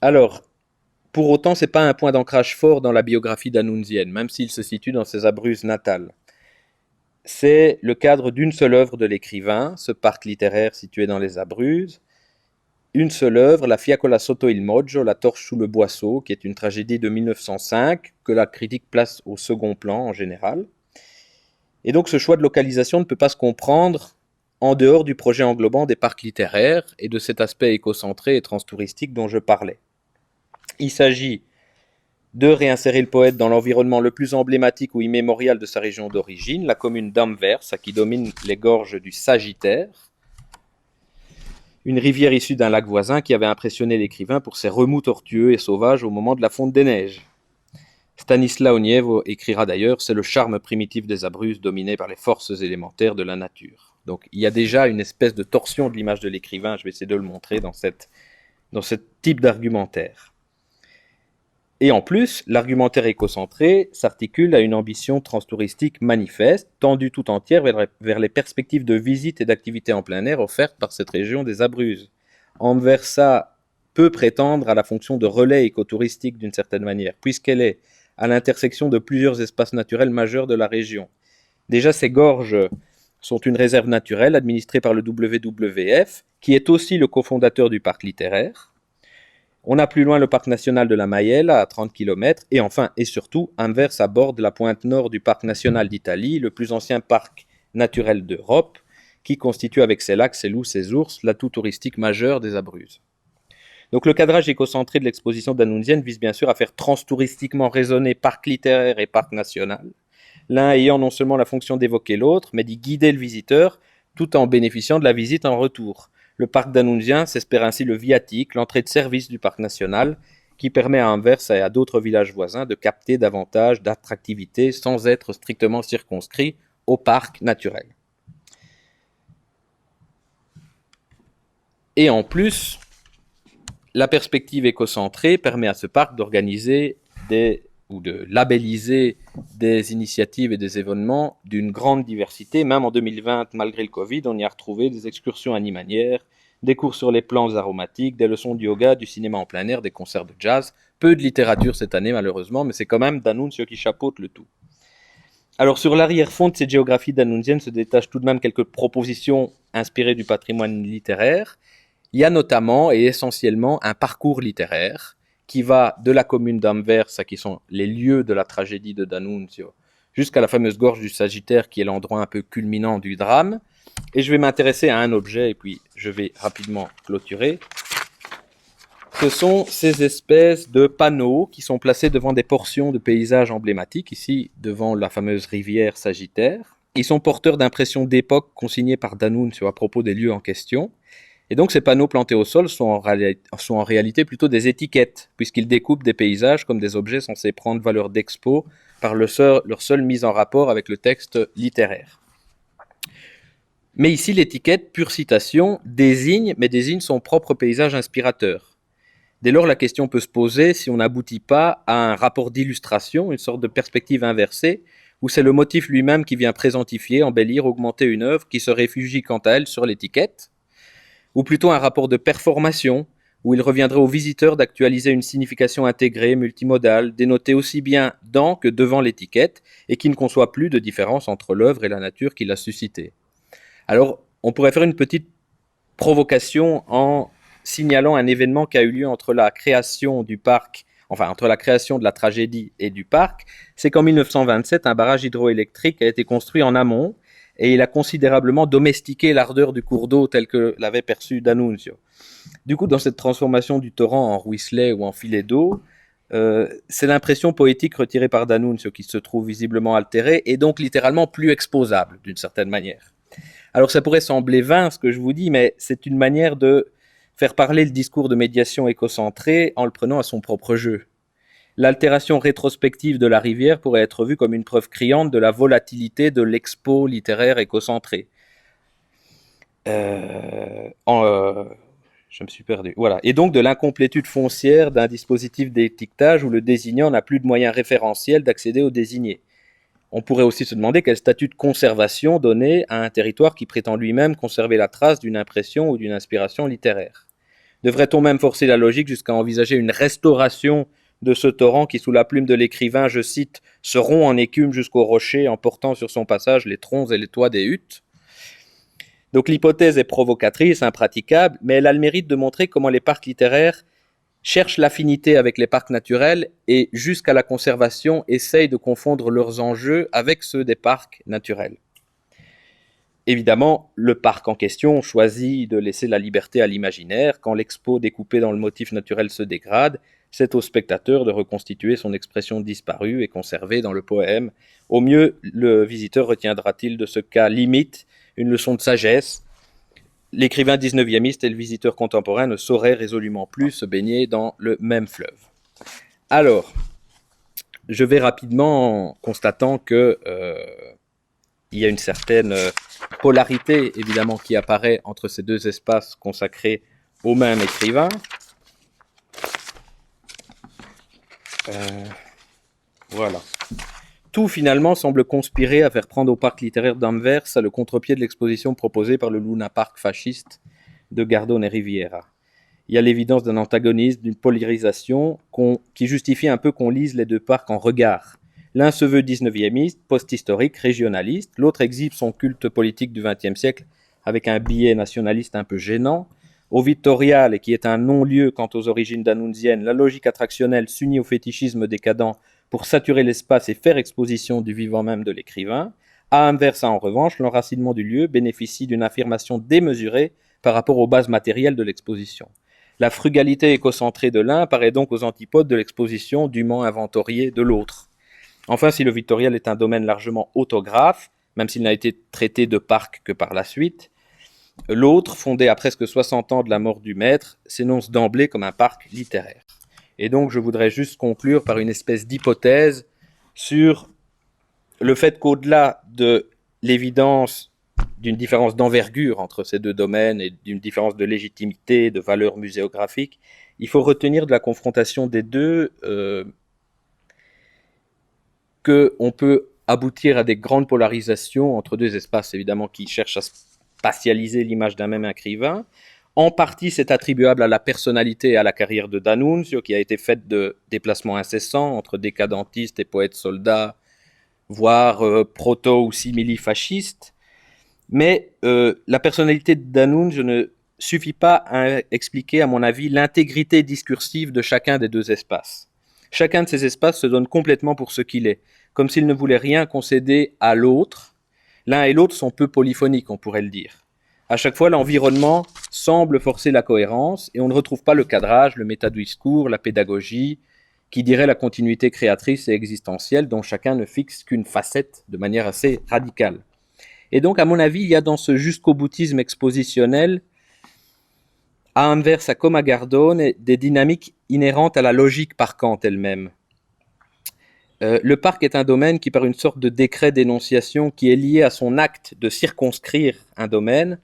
Alors, pour autant, ce n'est pas un point d'ancrage fort dans la biographie d'annunzienne, même s'il se situe dans ses Abruzzes natales. C'est le cadre d'une seule œuvre de l'écrivain, ce parc littéraire situé dans les Abruzzes. Une seule œuvre, La Fiacola sotto il Moggio, La torche sous le boisseau, qui est une tragédie de 1905, que la critique place au second plan en général. Et donc ce choix de localisation ne peut pas se comprendre en dehors du projet englobant des parcs littéraires et de cet aspect écocentré et transtouristique dont je parlais. Il s'agit de réinsérer le poète dans l'environnement le plus emblématique ou immémorial de sa région d'origine, la commune d'Anvers, qui domine les gorges du Sagittaire, une rivière issue d'un lac voisin qui avait impressionné l'écrivain pour ses remous tortueux et sauvages au moment de la fonte des neiges. Stanislas Oniewo écrira d'ailleurs « C'est le charme primitif des Abruzzes dominé par les forces élémentaires de la nature ». Donc il y a déjà une espèce de torsion de l'image de l'écrivain, je vais essayer de le montrer dans ce type d'argumentaire. Et en plus, l'argumentaire écocentré s'articule à une ambition transtouristique manifeste, tendue tout entière vers les perspectives de visite et d'activité en plein air offertes par cette région des Abruzzes. Anversa peut prétendre à la fonction de relais écotouristique d'une certaine manière, puisqu'elle est à l'intersection de plusieurs espaces naturels majeurs de la région. Déjà, ces gorges sont une réserve naturelle administrée par le WWF, qui est aussi le cofondateur du parc littéraire. On a plus loin le parc national de la Mayenne à 30 km et enfin et surtout Anvers aborde la pointe nord du parc national d'Italie, le plus ancien parc naturel d'Europe, qui constitue avec ses lacs, ses loups, ses ours l'atout touristique majeur des Abruzzes. Donc le cadrage écocentré de l'exposition dannunzienne vise bien sûr à faire transtouristiquement résonner parc littéraire et parc national, l'un ayant non seulement la fonction d'évoquer l'autre, mais d'y guider le visiteur tout en bénéficiant de la visite en retour. Le parc dannunzien s'espère ainsi le viatique, l'entrée de service du parc national, qui permet à Anvers et à d'autres villages voisins de capter davantage d'attractivité sans être strictement circonscrit au parc naturel. Et en plus, la perspective écocentrée permet à ce parc d'organiser ou de labelliser des initiatives et des événements d'une grande diversité. Même en 2020, malgré le Covid, on y a retrouvé des excursions animalières, des cours sur les plantes aromatiques, des leçons de yoga, du cinéma en plein air, des concerts de jazz. Peu de littérature cette année, malheureusement, mais c'est quand même D'Annunzio qui chapeaute le tout. Alors, sur l'arrière-fond de cette géographie dannunzienne se détachent tout de même quelques propositions inspirées du patrimoine littéraire. Il y a notamment et essentiellement un parcours littéraire qui va de la commune d'Anvers, qui sont les lieux de la tragédie de D'Annunzio, jusqu'à la fameuse gorge du Sagittaire, qui est l'endroit un peu culminant du drame. Et je vais m'intéresser à un objet, et puis je vais rapidement clôturer. Ce sont ces espèces de panneaux qui sont placés devant des portions de paysages emblématiques, ici devant la fameuse rivière Sagittaire. Ils sont porteurs d'impressions d'époque consignées par D'Annunzio à propos des lieux en question. Et donc ces panneaux plantés au sol sont en réalité plutôt des étiquettes, puisqu'ils découpent des paysages comme des objets censés prendre valeur d'expo par leur seule mise en rapport avec le texte littéraire. Mais ici, l'étiquette, pure citation, désigne son propre paysage inspirateur. Dès lors, la question peut se poser si on n'aboutit pas à un rapport d'illustration, une sorte de perspective inversée, où c'est le motif lui-même qui vient présentifier, embellir, augmenter une œuvre qui se réfugie quant à elle sur l'étiquette, ou plutôt un rapport de performation, où il reviendrait au visiteur d'actualiser une signification intégrée, multimodale, dénotée aussi bien dans que devant l'étiquette, et qui ne conçoit plus de différence entre l'œuvre et la nature qui l'a suscitée. Alors, on pourrait faire une petite provocation en signalant un événement qui a eu lieu entre la création du parc, entre la création de la tragédie et du parc. C'est qu'en 1927, un barrage hydroélectrique a été construit en amont, et il a considérablement domestiqué l'ardeur du cours d'eau tel que l'avait perçu D'Annunzio. Du coup, dans cette transformation du torrent en ruisselet ou en filet d'eau, c'est l'impression poétique retirée par D'Annunzio qui se trouve visiblement altérée et donc littéralement plus exposable d'une certaine manière. Alors ça pourrait sembler vain ce que je vous dis, mais c'est une manière de faire parler le discours de médiation écocentré en le prenant à son propre jeu. L'altération rétrospective de la rivière pourrait être vue comme une preuve criante de la volatilité de l'expo littéraire écocentré. Je me suis perdu. Voilà. Et donc de l'incomplétude foncière d'un dispositif d'étiquetage où le désignant n'a plus de moyens référentiels d'accéder au désigné. On pourrait aussi se demander quel statut de conservation donner à un territoire qui prétend lui-même conserver la trace d'une impression ou d'une inspiration littéraire. Devrait-on même forcer la logique jusqu'à envisager une restauration de ce torrent qui, sous la plume de l'écrivain, je cite, « se rompt en écume jusqu'au rocher en portant sur son passage les troncs et les toits des huttes ». Donc l'hypothèse est provocatrice, impraticable, mais elle a le mérite de montrer comment les parcs littéraires cherchent l'affinité avec les parcs naturels et, jusqu'à la conservation, essayent de confondre leurs enjeux avec ceux des parcs naturels. évidemment, le parc en question choisit de laisser la liberté à l'imaginaire. Quand l'expo découpée dans le motif naturel se dégrade, c'est au spectateur de reconstituer son expression disparue et conservée dans le poème. Au mieux, le visiteur retiendra-t-il de ce cas limite une leçon de sagesse. L'écrivain 19e et le visiteur contemporain ne sauraient résolument plus se baigner dans le même fleuve. Alors, je vais rapidement en constatant que il y a une certaine polarité, évidemment, qui apparaît entre ces deux espaces consacrés au même écrivain. Voilà. Tout, finalement, semble conspirer à faire prendre au parc littéraire d'Anvers le contre-pied de l'exposition proposée par le Luna Park fasciste de Gardone et Riviera. Il y a l'évidence d'un antagonisme, d'une polarisation qui justifie un peu qu'on lise les deux parcs en regard. L'un se veut 19e, post-historique, régionaliste, l'autre exhibe son culte politique du XXe siècle avec un billet nationaliste un peu gênant. Au Vittoriale, qui est un non-lieu quant aux origines d'Annunzienne, la logique attractionnelle s'unit au fétichisme décadent pour saturer l'espace et faire exposition du vivant même de l'écrivain. À Anversa, en revanche, l'enracinement du lieu bénéficie d'une affirmation démesurée par rapport aux bases matérielles de l'exposition. La frugalité écocentrée de l'un paraît donc aux antipodes de l'exposition dûment inventoriée de l'autre. Enfin, si le Victorial est un domaine largement autographe, même s'il n'a été traité de parc que par la suite, l'autre, fondé à presque 60 ans de la mort du maître, s'énonce d'emblée comme un parc littéraire. Et donc, je voudrais juste conclure par une espèce d'hypothèse sur le fait qu'au-delà de l'évidence d'une différence d'envergure entre ces deux domaines et d'une différence de légitimité, de valeur muséographique, il faut retenir de la confrontation des deux qu'on peut aboutir à des grandes polarisations entre deux espaces, évidemment, qui cherchent à spatialiser l'image d'un même écrivain. En partie, c'est attribuable à la personnalité et à la carrière de D'Annunzio, qui a été faite de déplacements incessants entre décadentistes et poètes soldats, voire proto- ou simili-fascistes. Mais la personnalité de D'Annunzio ne suffit pas à expliquer, à mon avis, l'intégrité discursive de chacun des deux espaces. Chacun de ces espaces se donne complètement pour ce qu'il est, comme s'il ne voulait rien concéder à l'autre. L'un et l'autre sont peu polyphoniques, on pourrait le dire. À chaque fois, l'environnement semble forcer la cohérence et on ne retrouve pas le cadrage, le métadiscours, la pédagogie, qui dirait la continuité créatrice et existentielle dont chacun ne fixe qu'une facette de manière assez radicale. Et donc, à mon avis, il y a dans ce jusqu'au boutisme expositionnel, à Anversa comme à Gardone, des dynamiques inhérentes à la logique parcante elle-même. Le parc est un domaine qui, par une sorte de décret d'énonciation qui est lié à son acte de circonscrire un domaine,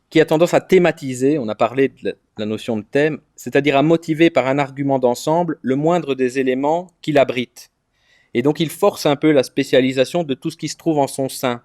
qui a tendance à thématiser, on a parlé de la notion de thème, c'est-à-dire à motiver par un argument d'ensemble le moindre des éléments qu'il abrite. Et donc il force un peu la spécialisation de tout ce qui se trouve en son sein.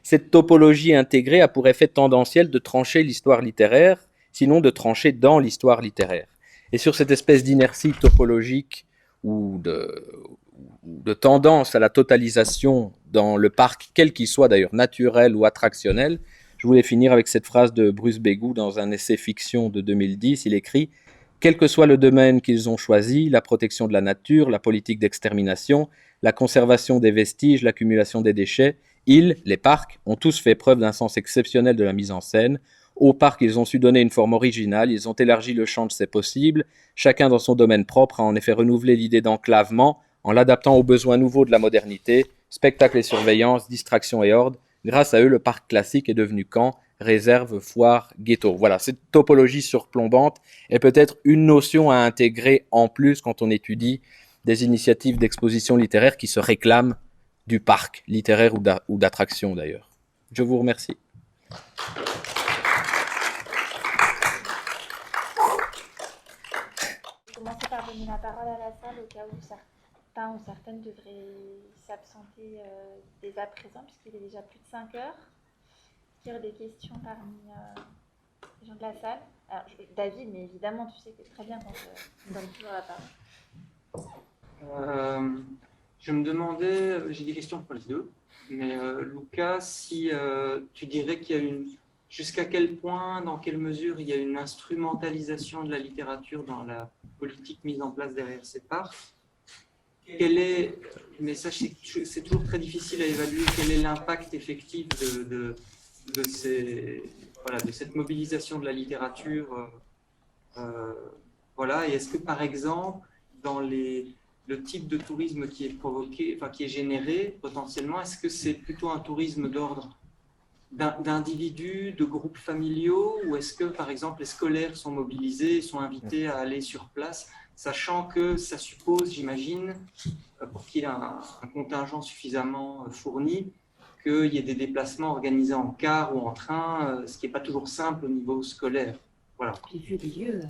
Cette topologie intégrée a pour effet tendanciel de trancher l'histoire littéraire, sinon de trancher dans l'histoire littéraire. Et sur cette espèce d'inertie topologique ou de tendance à la totalisation dans le parc, quel qu'il soit d'ailleurs, naturel ou attractionnel, je voulais finir avec cette phrase de Bruce Bégou dans un essai fiction de 2010. Il écrit « Quel que soit le domaine qu'ils ont choisi, la protection de la nature, la politique d'extermination, la conservation des vestiges, l'accumulation des déchets, ils, les parcs, ont tous fait preuve d'un sens exceptionnel de la mise en scène. Aux parcs, ils ont su donner une forme originale, ils ont élargi le champ de ses possibles. Chacun dans son domaine propre a en effet renouvelé l'idée d'enclavement en l'adaptant aux besoins nouveaux de la modernité, spectacle et surveillance, distraction et ordre. Grâce à eux, le parc classique est devenu camp, réserve, foire, ghetto. Voilà, cette topologie surplombante est peut-être une notion à intégrer en plus quand on étudie des initiatives d'exposition littéraire qui se réclament du parc littéraire ou d'attraction d'ailleurs. Je vous remercie. Je vais commencer par donner la parole à la salle au cas où certains ou certaines devraient s'absenter dès à présent, puisqu'il est déjà plus de 5 heures. Est-ce qu'il y aurait des questions parmi les gens de la salle? Alors, David, mais évidemment, tu sais que très bien qu'on te donne toujours la parole. Je me demandais, j'ai des questions pour les deux, mais Lucas, si tu dirais qu'il y a jusqu'à quel point, dans quelle mesure il y a une instrumentalisation de la littérature dans la politique mise en place derrière ces parcs, quel est, mais ça c'est toujours très difficile à évaluer, quel est l'impact effectif de cette mobilisation de la littérature. Voilà, et est-ce que par exemple, dans le type de tourisme qui est provoqué, enfin qui est généré potentiellement, est-ce que c'est plutôt un tourisme d'ordre d'individus, de groupes familiaux, ou est-ce que par exemple les scolaires sont mobilisés, sont invités à aller sur place, sachant que ça suppose, j'imagine, pour qu'il y ait un contingent suffisamment fourni, qu'il y ait des déplacements organisés en car ou en train, ce qui n'est pas toujours simple au niveau scolaire. Voilà. J'ai vu des lieux.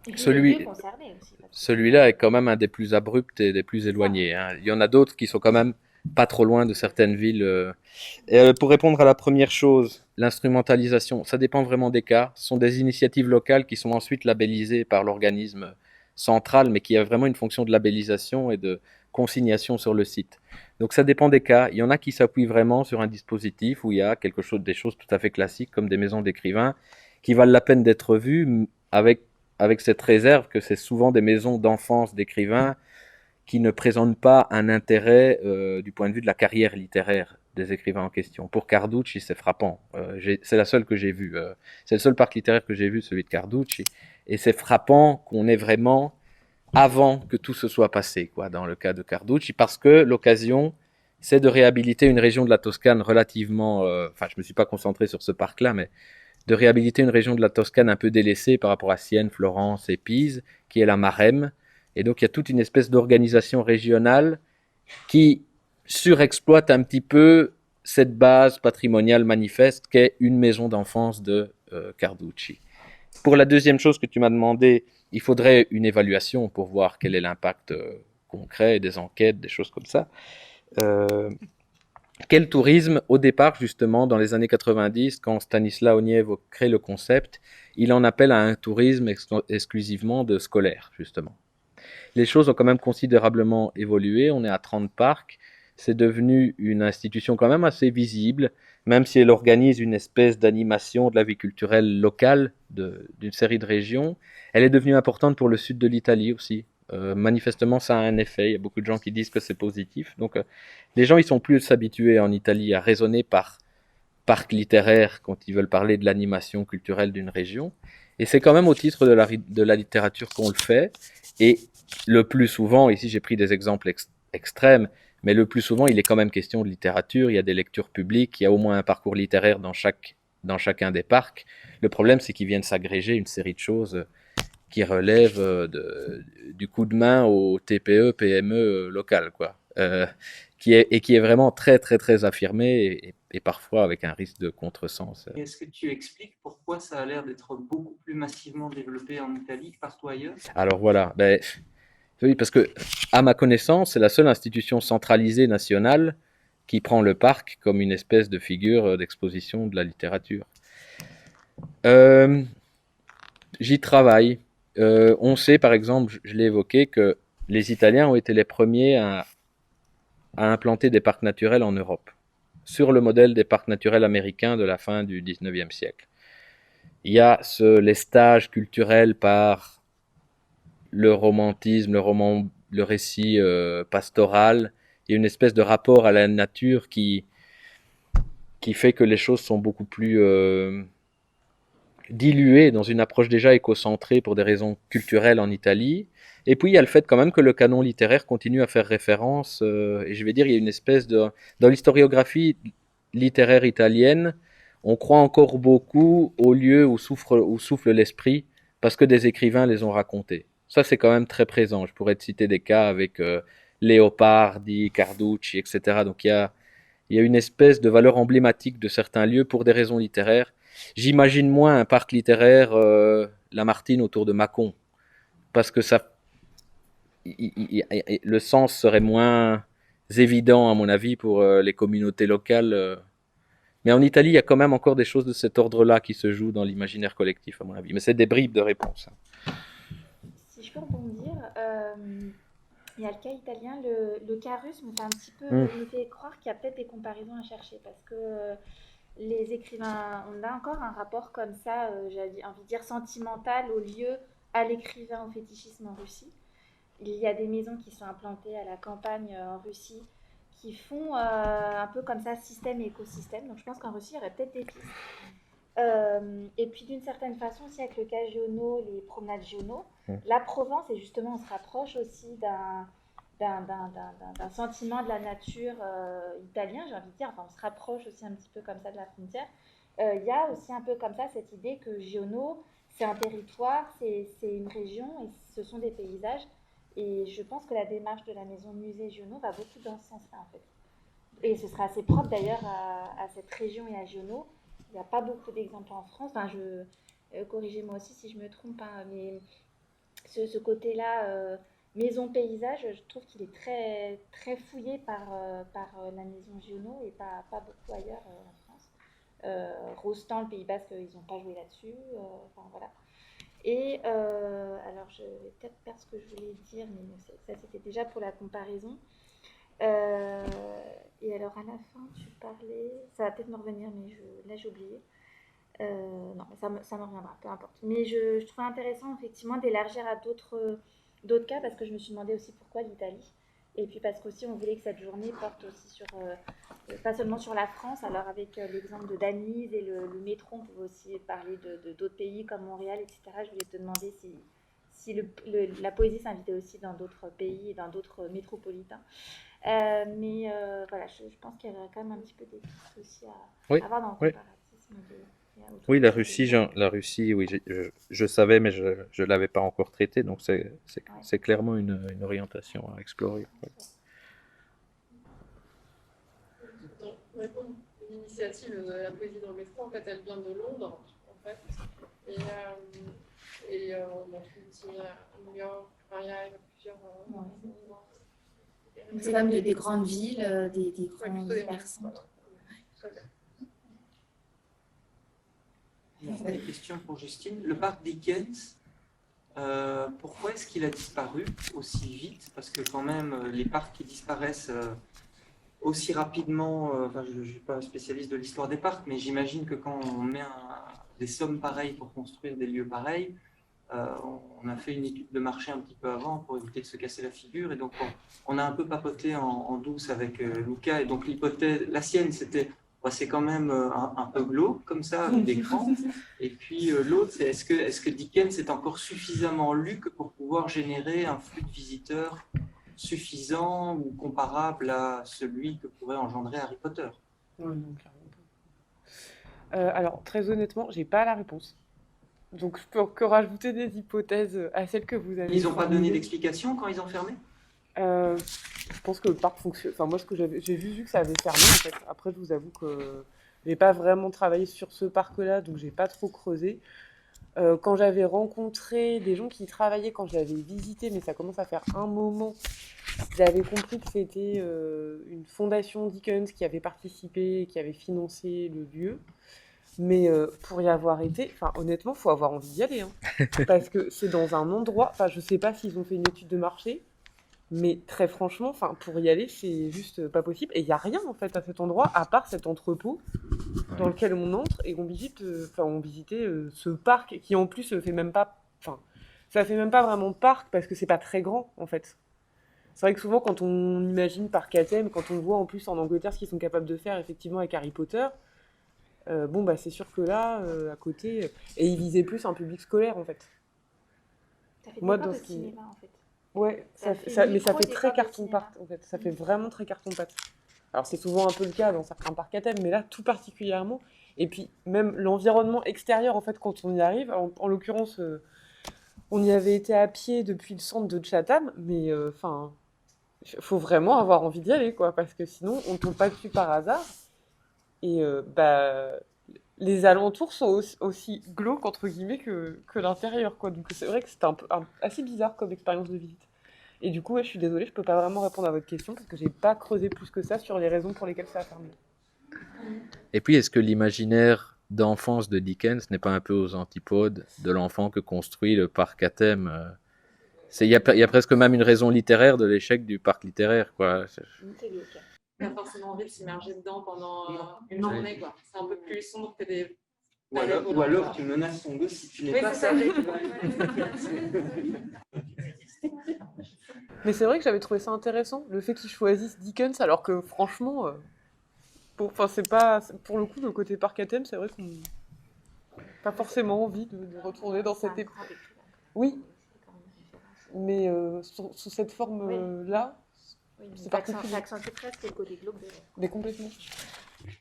Et puis Celui- les lieux concernés aussi. Celui-là est quand même un des plus abrupts et des plus éloignés, hein. Il y en a d'autres qui sont quand même pas trop loin de certaines villes. Et pour répondre à la première chose, l'instrumentalisation, ça dépend vraiment des cas. Ce sont des initiatives locales qui sont ensuite labellisées par l'organisme central, mais qui a vraiment une fonction de labellisation et de consignation sur le site. Donc ça dépend des cas. Il y en a qui s'appuient vraiment sur un dispositif où il y a des choses tout à fait classiques comme des maisons d'écrivains qui valent la peine d'être vues avec cette réserve que c'est souvent des maisons d'enfance d'écrivains qui ne présentent pas un intérêt du point de vue de la carrière littéraire des écrivains en question. Pour Carducci, c'est frappant. C'est la seule que j'ai vue. C'est le seul parc littéraire que j'ai vu, celui de Carducci. Et c'est frappant qu'on est vraiment avant que tout se soit passé, quoi, dans le cas de Carducci, parce que l'occasion, c'est de réhabiliter une région de la Toscane relativement... Enfin, je ne me suis pas concentré sur ce parc-là, mais de réhabiliter une région de la Toscane un peu délaissée par rapport à Sienne, Florence et Pise, qui est la Maremme. Et donc il y a toute une espèce d'organisation régionale qui surexploite un petit peu cette base patrimoniale manifeste qu'est une maison d'enfance de Carducci. Pour la deuxième chose que tu m'as demandé, il faudrait une évaluation pour voir quel est l'impact concret, des enquêtes, des choses comme ça. Quel tourisme, au départ, justement, dans les années 90, quand Stanislas Oniev crée le concept, il en appelle à un tourisme exclusivement de scolaires, justement. Les choses ont quand même considérablement évolué. On est à 30 parcs. C'est devenu une institution quand même assez visible, même si elle organise une espèce d'animation de la vie culturelle locale d'une série de régions. Elle est devenue importante pour le sud de l'Italie aussi. Manifestement, ça a un effet. Il y a beaucoup de gens qui disent que c'est positif. Donc, les gens, ils sont plus habitués en Italie à raisonner par parc littéraire quand ils veulent parler de l'animation culturelle d'une région. Et c'est quand même au titre de la littérature qu'on le fait. Et le plus souvent, ici j'ai pris des exemples extrêmes, mais le plus souvent il est quand même question de littérature, il y a des lectures publiques, il y a au moins un parcours littéraire dans chacun des parcs. Le problème c'est qu'ils viennent s'agréger une série de choses qui relèvent du coup de main au TPE, PME local, quoi. Qui est vraiment très très très affirmé et parfois avec un risque de contresens. Est-ce que tu expliques pourquoi ça a l'air d'être beaucoup plus massivement développé en Italie que partout ailleurs? Alors voilà, oui, parce que à ma connaissance, c'est la seule institution centralisée nationale qui prend le parc comme une espèce de figure d'exposition de la littérature. J'y travaille. On sait par exemple, je l'ai évoqué, que les Italiens ont été les premiers à implanter des parcs naturels en Europe, sur le modèle des parcs naturels américains de la fin du 19e siècle. Il y a les stages culturels par le romantisme, le récit pastoral. Il y a une espèce de rapport à la nature qui fait que les choses sont beaucoup plus diluées dans une approche déjà écocentrée pour des raisons culturelles en Italie. Et puis il y a le fait quand même que le canon littéraire continue à faire référence, et je vais dire, il y a une espèce de... Dans l'historiographie littéraire italienne, on croit encore beaucoup aux lieux où souffle l'esprit, parce que des écrivains les ont racontés. Ça, c'est quand même très présent. Je pourrais te citer des cas avec Leopardi, Carducci, etc. Donc il y a une espèce de valeur emblématique de certains lieux pour des raisons littéraires. J'imagine moins un parc littéraire Lamartine autour de Mâcon, parce que ça, le sens serait moins évident, à mon avis, pour les communautés locales. Mais en Italie, il y a quand même encore des choses de cet ordre-là qui se jouent dans l'imaginaire collectif, à mon avis. Mais c'est des bribes de réponse. Si je peux rebondir, il y a le cas italien, le Carus me fait un petit peu, me fait croire qu'il y a peut-être des comparaisons à chercher parce que les écrivains, on a encore un rapport comme ça, j'avais envie de dire sentimental au lieu, à l'écrivain, au fétichisme en Russie. il y a des maisons qui sont implantées à la campagne en Russie qui font un peu comme ça système et écosystème. Donc je pense qu'en Russie, il y aurait peut-être des pistes. Et puis d'une certaine façon aussi avec le cas Giono, les promenades Giono, la Provence, et justement on se rapproche aussi d'un sentiment de la nature italien, j'ai envie de dire, enfin on se rapproche aussi un petit peu comme ça de la frontière. Il y a aussi un peu comme ça cette idée que Giono, c'est un territoire, c'est une région et ce sont des paysages. Et je pense que la démarche de la maison musée Giono va beaucoup dans ce sens-là en fait. Et ce sera assez propre d'ailleurs à cette région et à Giono. Il n'y a pas beaucoup d'exemples en France. Enfin, corrigez-moi aussi si je me trompe, hein, mais ce côté-là, maison paysage, je trouve qu'il est très, très fouillé par la maison Giono et pas beaucoup ailleurs en France. Rostand, le Pays Basque, ils n'ont pas joué là-dessus. Enfin, voilà. Et alors, je vais peut-être perdre ce que je voulais dire, mais ça c'était déjà pour la comparaison. Et alors à la fin, tu parlais, ça va peut-être me revenir, mais là j'ai oublié. Non, mais ça me reviendra, peu importe. Mais je trouvais intéressant effectivement d'élargir à d'autres cas parce que je me suis demandé aussi pourquoi l'Italie. Et puis parce qu'aussi on voulait que cette journée porte aussi sur, pas seulement sur la France, alors avec l'exemple de Danise et le métro, on pouvait aussi parler d'autres pays comme Montréal, etc. Je voulais te demander si la poésie s'invitait aussi dans d'autres pays et dans d'autres métropolitains. Mais voilà, je pense qu'il y avait quand même un petit peu des pistes aussi Oui, à avoir dans le oui. comparatisme. Oui, la Russie, oui, je savais, mais je ne l'avais pas encore traité, donc c'est clairement une orientation à explorer. Ouais. L'initiative de la poésie dans le métro, en fait, elle vient de Londres, en fait. Et on a fait aussi à New York, il y a plusieurs. C'est comme des grandes villes, des grands hypercentres. Une question pour Justine. Le parc Dickens, pourquoi est-ce qu'il a disparu aussi vite? Parce que quand même, les parcs qui disparaissent aussi rapidement, enfin, je ne suis pas spécialiste de l'histoire des parcs, mais j'imagine que quand on met des sommes pareilles pour construire des lieux pareils, on a fait une étude de marché un petit peu avant pour éviter de se casser la figure. Et donc, on a un peu papoté en douce avec Lucas. Et donc, l'hypothèse, la sienne, c'était c'est quand même un peu glauque, comme ça, avec des crans. Et puis, l'autre, c'est est-ce que Dickens est encore suffisamment lu que pour pouvoir générer un flux de visiteurs suffisant ou comparable à celui que pourrait engendrer Harry Potter? Non, clairement pas. Alors, très honnêtement, j'ai pas la réponse. Donc, je peux que rajouter des hypothèses à celles que vous avez. Ils n'ont pas donné d'explication quand ils ont fermé? Je pense que le parc fonctionne. Enfin, moi, ce que j'ai vu que ça avait fermé, en fait. Après, je vous avoue que j'ai pas vraiment travaillé sur ce parc-là, donc j'ai pas trop creusé. Quand j'avais rencontré des gens qui y travaillaient, quand j'avais visité, mais ça commence à faire un moment, j'avais compris que c'était une fondation Dickens qui avait participé, qui avait financé le lieu. Mais pour y avoir été, honnêtement, il faut avoir envie d'y aller. Hein. Parce que c'est dans un endroit, je sais pas s'ils ont fait une étude de marché, mais très franchement, pour y aller, c'est juste pas possible. Et il n'y a rien en fait à cet endroit, à part cet entrepôt dans lequel on entre et on visitait ce parc qui en plus fait même pas, ça fait même pas vraiment parc parce que c'est pas très grand en fait. C'est vrai que souvent quand on imagine parc à thème, quand on voit en plus en Angleterre ce qu'ils sont capables de faire effectivement avec Harry Potter, c'est sûr que là, à côté, et ils visaient plus un public scolaire en fait. Ça fait moi, de cinéma en fait. Ouais, mais ça fait très carton-pâte en fait. Ça fait vraiment très carton-pâte. Alors c'est souvent un peu le cas dans certains parcs à thème, mais là tout particulièrement. Et puis même l'environnement extérieur en fait quand on y arrive, en l'occurrence, on y avait été à pied depuis le centre de Chatham, mais faut vraiment avoir envie d'y aller quoi, parce que sinon on tombe pas dessus par hasard. Et les alentours sont aussi glauques entre guillemets que l'intérieur quoi. Donc c'est vrai que c'était assez bizarre comme expérience de visite. Et du coup, je suis désolée, je peux pas vraiment répondre à votre question parce que j'ai pas creusé plus que ça sur les raisons pour lesquelles ça a fermé. Et puis, est-ce que l'imaginaire d'enfance de Dickens n'est pas un peu aux antipodes de l'enfant que construit le parc à thème? Il y a presque même une raison littéraire de l'échec du parc littéraire, quoi. C'est glauque. Pas forcément envie de s'immerger dedans pendant une journée, quoi. C'est un peu plus sombre que des... Ou alors tu menaces ton gosse si tu n'es pas sage. Mais c'est vrai que j'avais trouvé ça intéressant, le fait qu'ils choisissent Dickens, alors que franchement, c'est pas, pour le coup, le côté parc à thème, c'est vrai qu'on n'a pas forcément envie de retourner dans cette époque. Oui, mais sous cette forme-là, Oui, c'est particulier. ça accentue presque le côté glauque de l'œuvre. Mais complètement.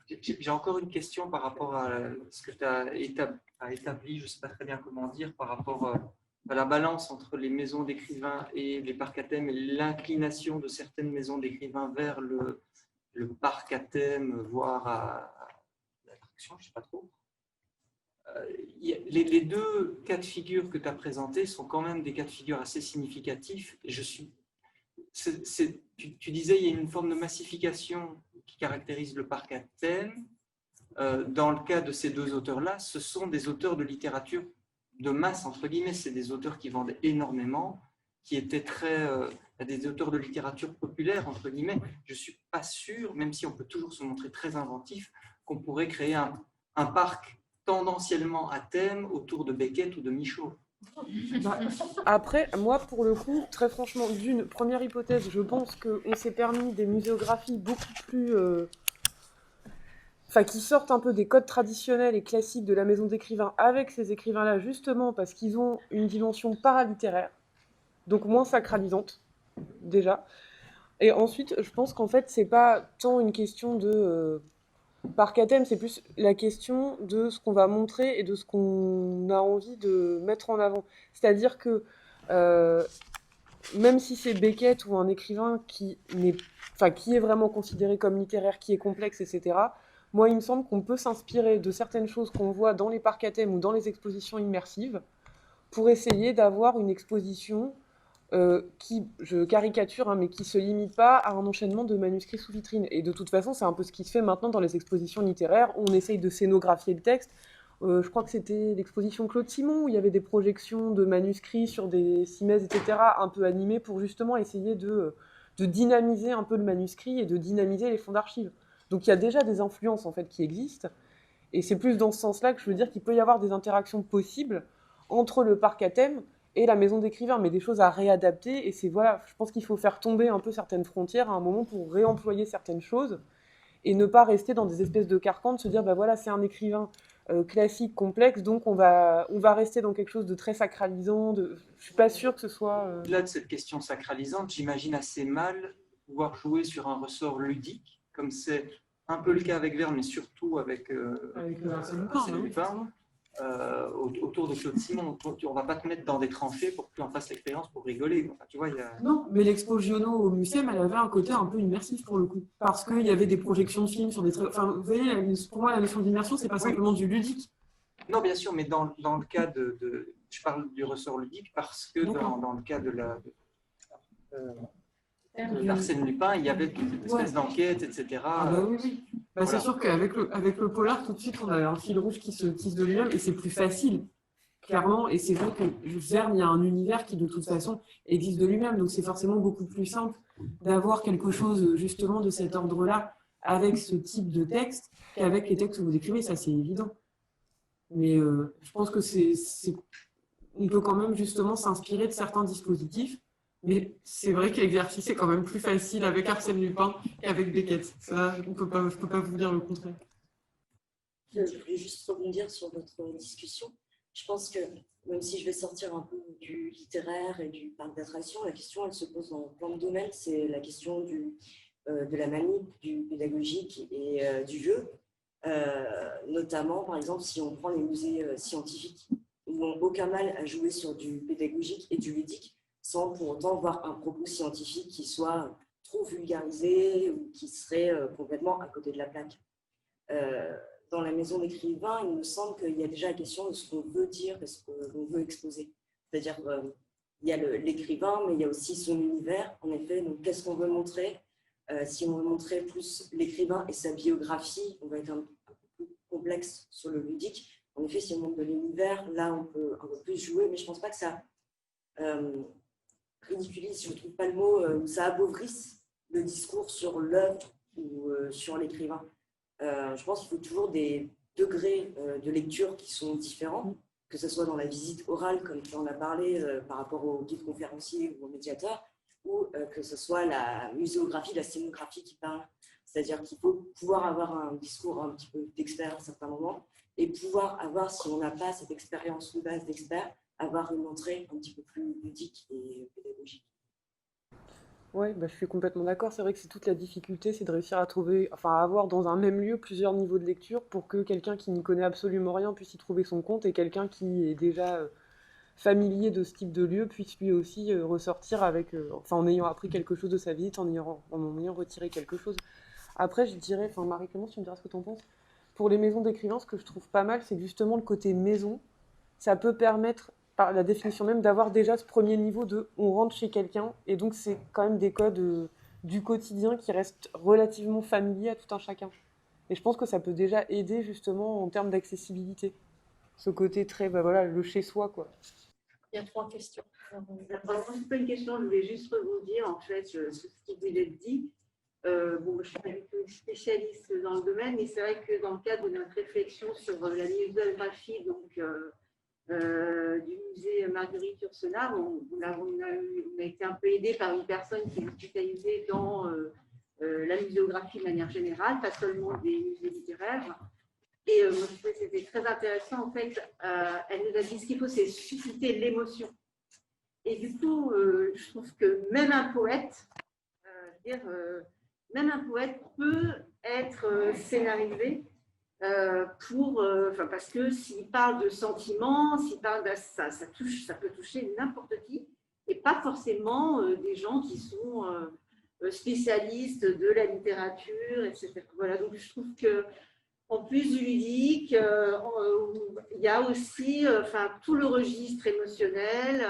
J'ai encore une question par rapport à ce que tu as établi, je ne sais pas très bien comment dire, par rapport à la balance entre les maisons d'écrivains et les parcs à thème et l'inclination de certaines maisons d'écrivains vers le parc à thème, voire à l'attraction, je ne sais pas trop. Les deux cas de figure que tu as présentés sont quand même des cas de figure assez significatifs. Et tu disais qu'il y a une forme de massification qui caractérise le parc à thème. Dans le cas de ces deux auteurs-là, ce sont des auteurs de littérature de masse, entre guillemets. C'est des auteurs qui vendent énormément, qui étaient des auteurs de littérature populaire, entre guillemets. Je ne suis pas sûr, même si on peut toujours se montrer très inventif, qu'on pourrait créer un parc tendanciellement à thème autour de Beckett ou de Michaud. Après, moi, pour le coup, très franchement, d'une première hypothèse, je pense qu'on s'est permis des muséographies beaucoup plus... qui sortent un peu des codes traditionnels et classiques de la maison d'écrivains avec ces écrivains-là, justement parce qu'ils ont une dimension paralittéraire, donc moins sacralisante, déjà. Et ensuite, je pense qu'en fait, c'est pas tant une question de... parc à thème, c'est plus la question de ce qu'on va montrer et de ce qu'on a envie de mettre en avant. C'est-à-dire que même si c'est Beckett ou un écrivain qui est vraiment considéré comme littéraire, qui est complexe, etc., moi, il me semble qu'on peut s'inspirer de certaines choses qu'on voit dans les parcs à thème ou dans les expositions immersives pour essayer d'avoir une exposition qui, je caricature, mais qui ne se limite pas à un enchaînement de manuscrits sous vitrine. Et de toute façon, c'est un peu ce qui se fait maintenant dans les expositions littéraires. On essaye de scénographier le texte. Je crois que c'était l'exposition Claude Simon, où il y avait des projections de manuscrits sur des cimaises, etc., un peu animées pour justement essayer de dynamiser un peu le manuscrit et de dynamiser les fonds d'archives. Donc il y a déjà des influences en fait qui existent. Et c'est plus dans ce sens-là que je veux dire qu'il peut y avoir des interactions possibles entre le parc à thème et la maison d'écrivain, mais des choses à réadapter. Et je pense qu'il faut faire tomber un peu certaines frontières à un moment pour réemployer certaines choses et ne pas rester dans des espèces de carcans, de se dire, c'est un écrivain classique, complexe, donc on va rester dans quelque chose de très sacralisant. Je suis pas sûre que ce soit... Au-delà de cette question sacralisante, j'imagine assez mal pouvoir jouer sur un ressort ludique, comme c'est un peu le cas avec Verne, mais surtout avec Arsène Lupin. Autour de Claude Simon, on ne va pas te mettre dans des tranchées pour que tu en fasses l'expérience pour rigoler. Enfin, tu vois, Non, mais l'Expo Giono au Mucem, elle avait un côté un peu immersif pour le coup, parce qu'il y avait des projections de films sur des... vous voyez, pour moi, la notion d'immersion, c'est pas simplement du ludique. Non, bien sûr, mais dans le cas je parle du ressort ludique parce que dans le cas de d'Arsène Lupin, il y avait une espèce d'enquête, etc. Oui. Voilà. C'est sûr qu'avec le polar, tout de suite, on a un fil rouge qui se tisse de lui-même et c'est plus facile, clairement. Et c'est vrai que Verne, il y a un univers qui, de toute façon, existe de lui-même. Donc, c'est forcément beaucoup plus simple d'avoir quelque chose, justement, de cet ordre-là avec ce type de texte qu'avec les textes que vous écrivez. Ça, c'est évident. Mais je pense que on peut quand même, justement, s'inspirer de certains dispositifs. Mais c'est vrai que l'exercice est quand même plus facile avec Arsène Lupin qu'avec Beckett. Ça, je ne peux pas vous dire le contraire. Je voulais juste rebondir sur votre discussion. Je pense que, même si je vais sortir un peu du littéraire et du parc d'attractions, la question, elle se pose dans plein de domaines. C'est la question de la manip, du pédagogique et du jeu. Notamment, par exemple, si on prend les musées scientifiques, ils n'ont aucun mal à jouer sur du pédagogique et du ludique, sans pour autant voir un propos scientifique qui soit trop vulgarisé ou qui serait complètement à côté de la plaque. Dans la maison d'écrivain, il me semble qu'il y a déjà la question de ce qu'on veut dire et ce qu'on veut exposer. C'est-à-dire il y a l'écrivain, mais il y a aussi son univers, en effet. Donc, qu'est-ce qu'on veut montrer ? Si on veut montrer plus l'écrivain et sa biographie, on va être un peu plus complexe sur le ludique. En effet, si on montre de l'univers, là, on peut un peu plus jouer, mais je ne pense pas que ça... ridiculise, je ne trouve pas le mot, où ça appauvrisse le discours sur l'œuvre ou sur l'écrivain. Je pense qu'il faut toujours des degrés de lecture qui sont différents. que ce soit dans la visite orale, comme tu en as parlé, par rapport au guide conférencier ou au médiateur, ou que ce soit la muséographie, la scénographie qui parle. C'est-à-dire qu'il faut pouvoir avoir un discours un petit peu d'expert à certains moments et pouvoir avoir, si on n'a pas cette expérience de base d'expert, avoir une entrée un petit peu plus ludique et pédagogique. Ouais, bah, je suis complètement d'accord. C'est vrai que c'est toute la difficulté, c'est de réussir à trouver, enfin, à avoir dans un même lieu plusieurs niveaux de lecture pour que quelqu'un qui n'y connaît absolument rien puisse y trouver son compte et quelqu'un qui est déjà familier de ce type de lieu puisse lui aussi ressortir avec, enfin, en ayant appris quelque chose de sa visite, en ayant retiré quelque chose. Après, je dirais, enfin, Marie-Clémence, tu me diras ce que tu en penses. Pour les maisons d'écrivains, ce que je trouve pas mal, c'est justement le côté maison. Ça peut permettre, par la définition même, d'avoir déjà ce premier niveau de on rentre chez quelqu'un, et donc c'est quand même des codes du quotidien qui restent relativement familiers à tout un chacun. Et je pense que ça peut déjà aider justement en termes d'accessibilité. Ce côté très, bah voilà, le chez-soi, quoi. Il y a 3 questions. C'est pas une question, je voulais juste rebondir en fait sur ce qui vous est dit. Bon, je suis pas du tout spécialiste dans le domaine, mais c'est vrai que dans le cadre de notre réflexion sur la muséographie du musée Marguerite Yourcenar, on a été un peu aidé par une personne qui est spécialisée dans la muséographie de manière générale, pas seulement des musées littéraires. Et moi, je trouvais que c'était très intéressant. En fait, elle nous a dit ce qu'il faut, c'est susciter l'émotion. Et du coup, je trouve que même un poète, même un poète peut être scénarisé parce que s'il parle de sentiments, s'il parle de ça, ça peut toucher n'importe qui, et pas forcément des gens qui sont spécialistes de la littérature, etc. Voilà, donc je trouve que en plus du ludique, il y a aussi tout le registre émotionnel,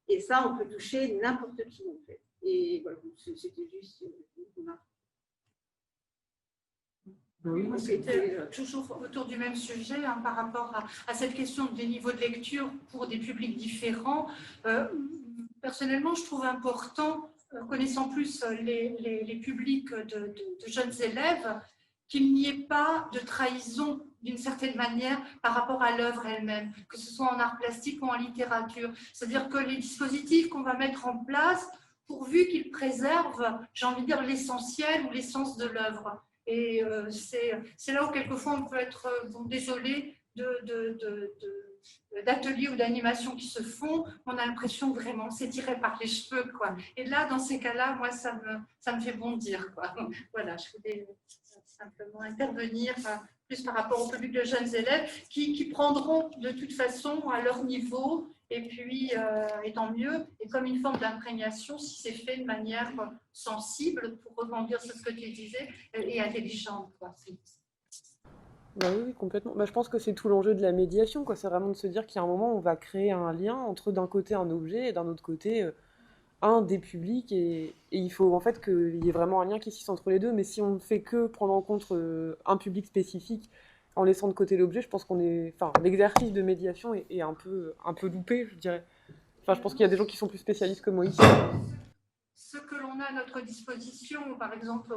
et ça, on peut toucher n'importe qui en fait. Et voilà, c'était juste une remarque. C'était toujours autour du même sujet par rapport à cette question des niveaux de lecture pour des publics différents. Personnellement, je trouve important, connaissant plus les publics de jeunes élèves, qu'il n'y ait pas de trahison d'une certaine manière par rapport à l'œuvre elle-même, que ce soit en art plastique ou en littérature. C'est-à-dire que les dispositifs qu'on va mettre en place, pourvu qu'ils préservent, j'ai envie de dire, l'essentiel ou l'essence de l'œuvre. Et c'est là où quelquefois on peut être désolé d'ateliers ou d'animations qui se font, on a l'impression vraiment c'est tiré par les cheveux, quoi. Et là, dans ces cas-là, moi, ça me fait bondir, quoi. Voilà, je voulais simplement intervenir plus par rapport au public de jeunes élèves qui prendront de toute façon à leur niveau, et puis, et tant mieux, et comme une forme d'imprégnation, si c'est fait de manière sensible, pour rebondir sur ce que tu disais, et intelligente, quoi. Bah oui, complètement. Bah, je pense que c'est tout l'enjeu de la médiation, quoi. C'est vraiment de se dire qu'il y a un moment où on va créer un lien entre d'un côté un objet et d'un autre côté des publics, et il faut en fait qu'il y ait vraiment un lien qui s'y entre les deux. Mais si on ne fait que prendre en compte un public spécifique en laissant de côté l'objet, je pense l'exercice de médiation est un peu loupé, je dirais. Enfin, je pense qu'il y a des gens qui sont plus spécialistes que moi ici. Ce que l'on a à notre disposition, par exemple,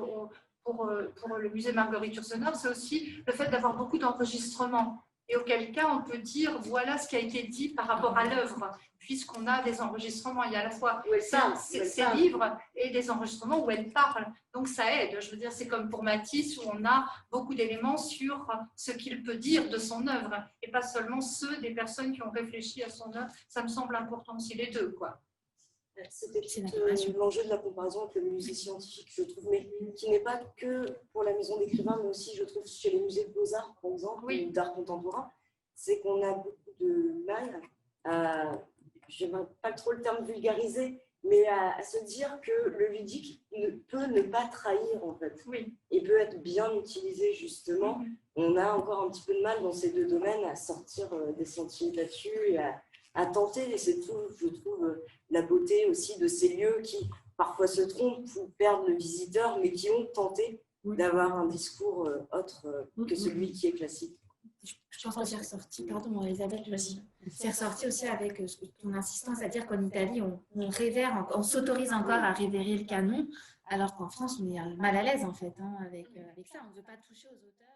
pour le musée Marguerite Yourcenar, c'est aussi le fait d'avoir beaucoup d'enregistrements. Et auquel cas, on peut dire, voilà ce qui a été dit par rapport à l'œuvre, puisqu'on a des enregistrements. Il y a à la fois ces livres et des enregistrements où elle parle. Donc, ça aide. Je veux dire, c'est comme pour Matisse, où on a beaucoup d'éléments sur ce qu'il peut dire de son œuvre, et pas seulement ceux des personnes qui ont réfléchi à son œuvre. Ça me semble important aussi, les deux, quoi. C'était l'enjeu de la comparaison avec le musée scientifique, je trouve, mais qui n'est pas que pour la maison d'écrivains, mais aussi, je trouve, chez les musées de beaux-arts, par exemple, ou d'art contemporain, c'est qu'on a beaucoup de mal à, je n'aime pas trop le terme vulgarisé, mais à se dire que le ludique peut ne pas trahir, en fait, et peut être bien utilisé, justement. On a encore un petit peu de mal dans ces deux domaines à sortir des sentiers là-dessus et à tenter, et c'est tout, je trouve, la beauté aussi de ces lieux qui parfois se trompent ou perdent le visiteur, mais qui ont tenté d'avoir un discours autre que celui qui est classique. Je pense que c'est ressorti, pardon Isabelle, c'est ressorti aussi avec ton insistance à dire qu'en Italie, on révère, on s'autorise encore à révérer le canon, alors qu'en France, on est mal à l'aise en fait avec ça, on ne veut pas toucher aux auteurs.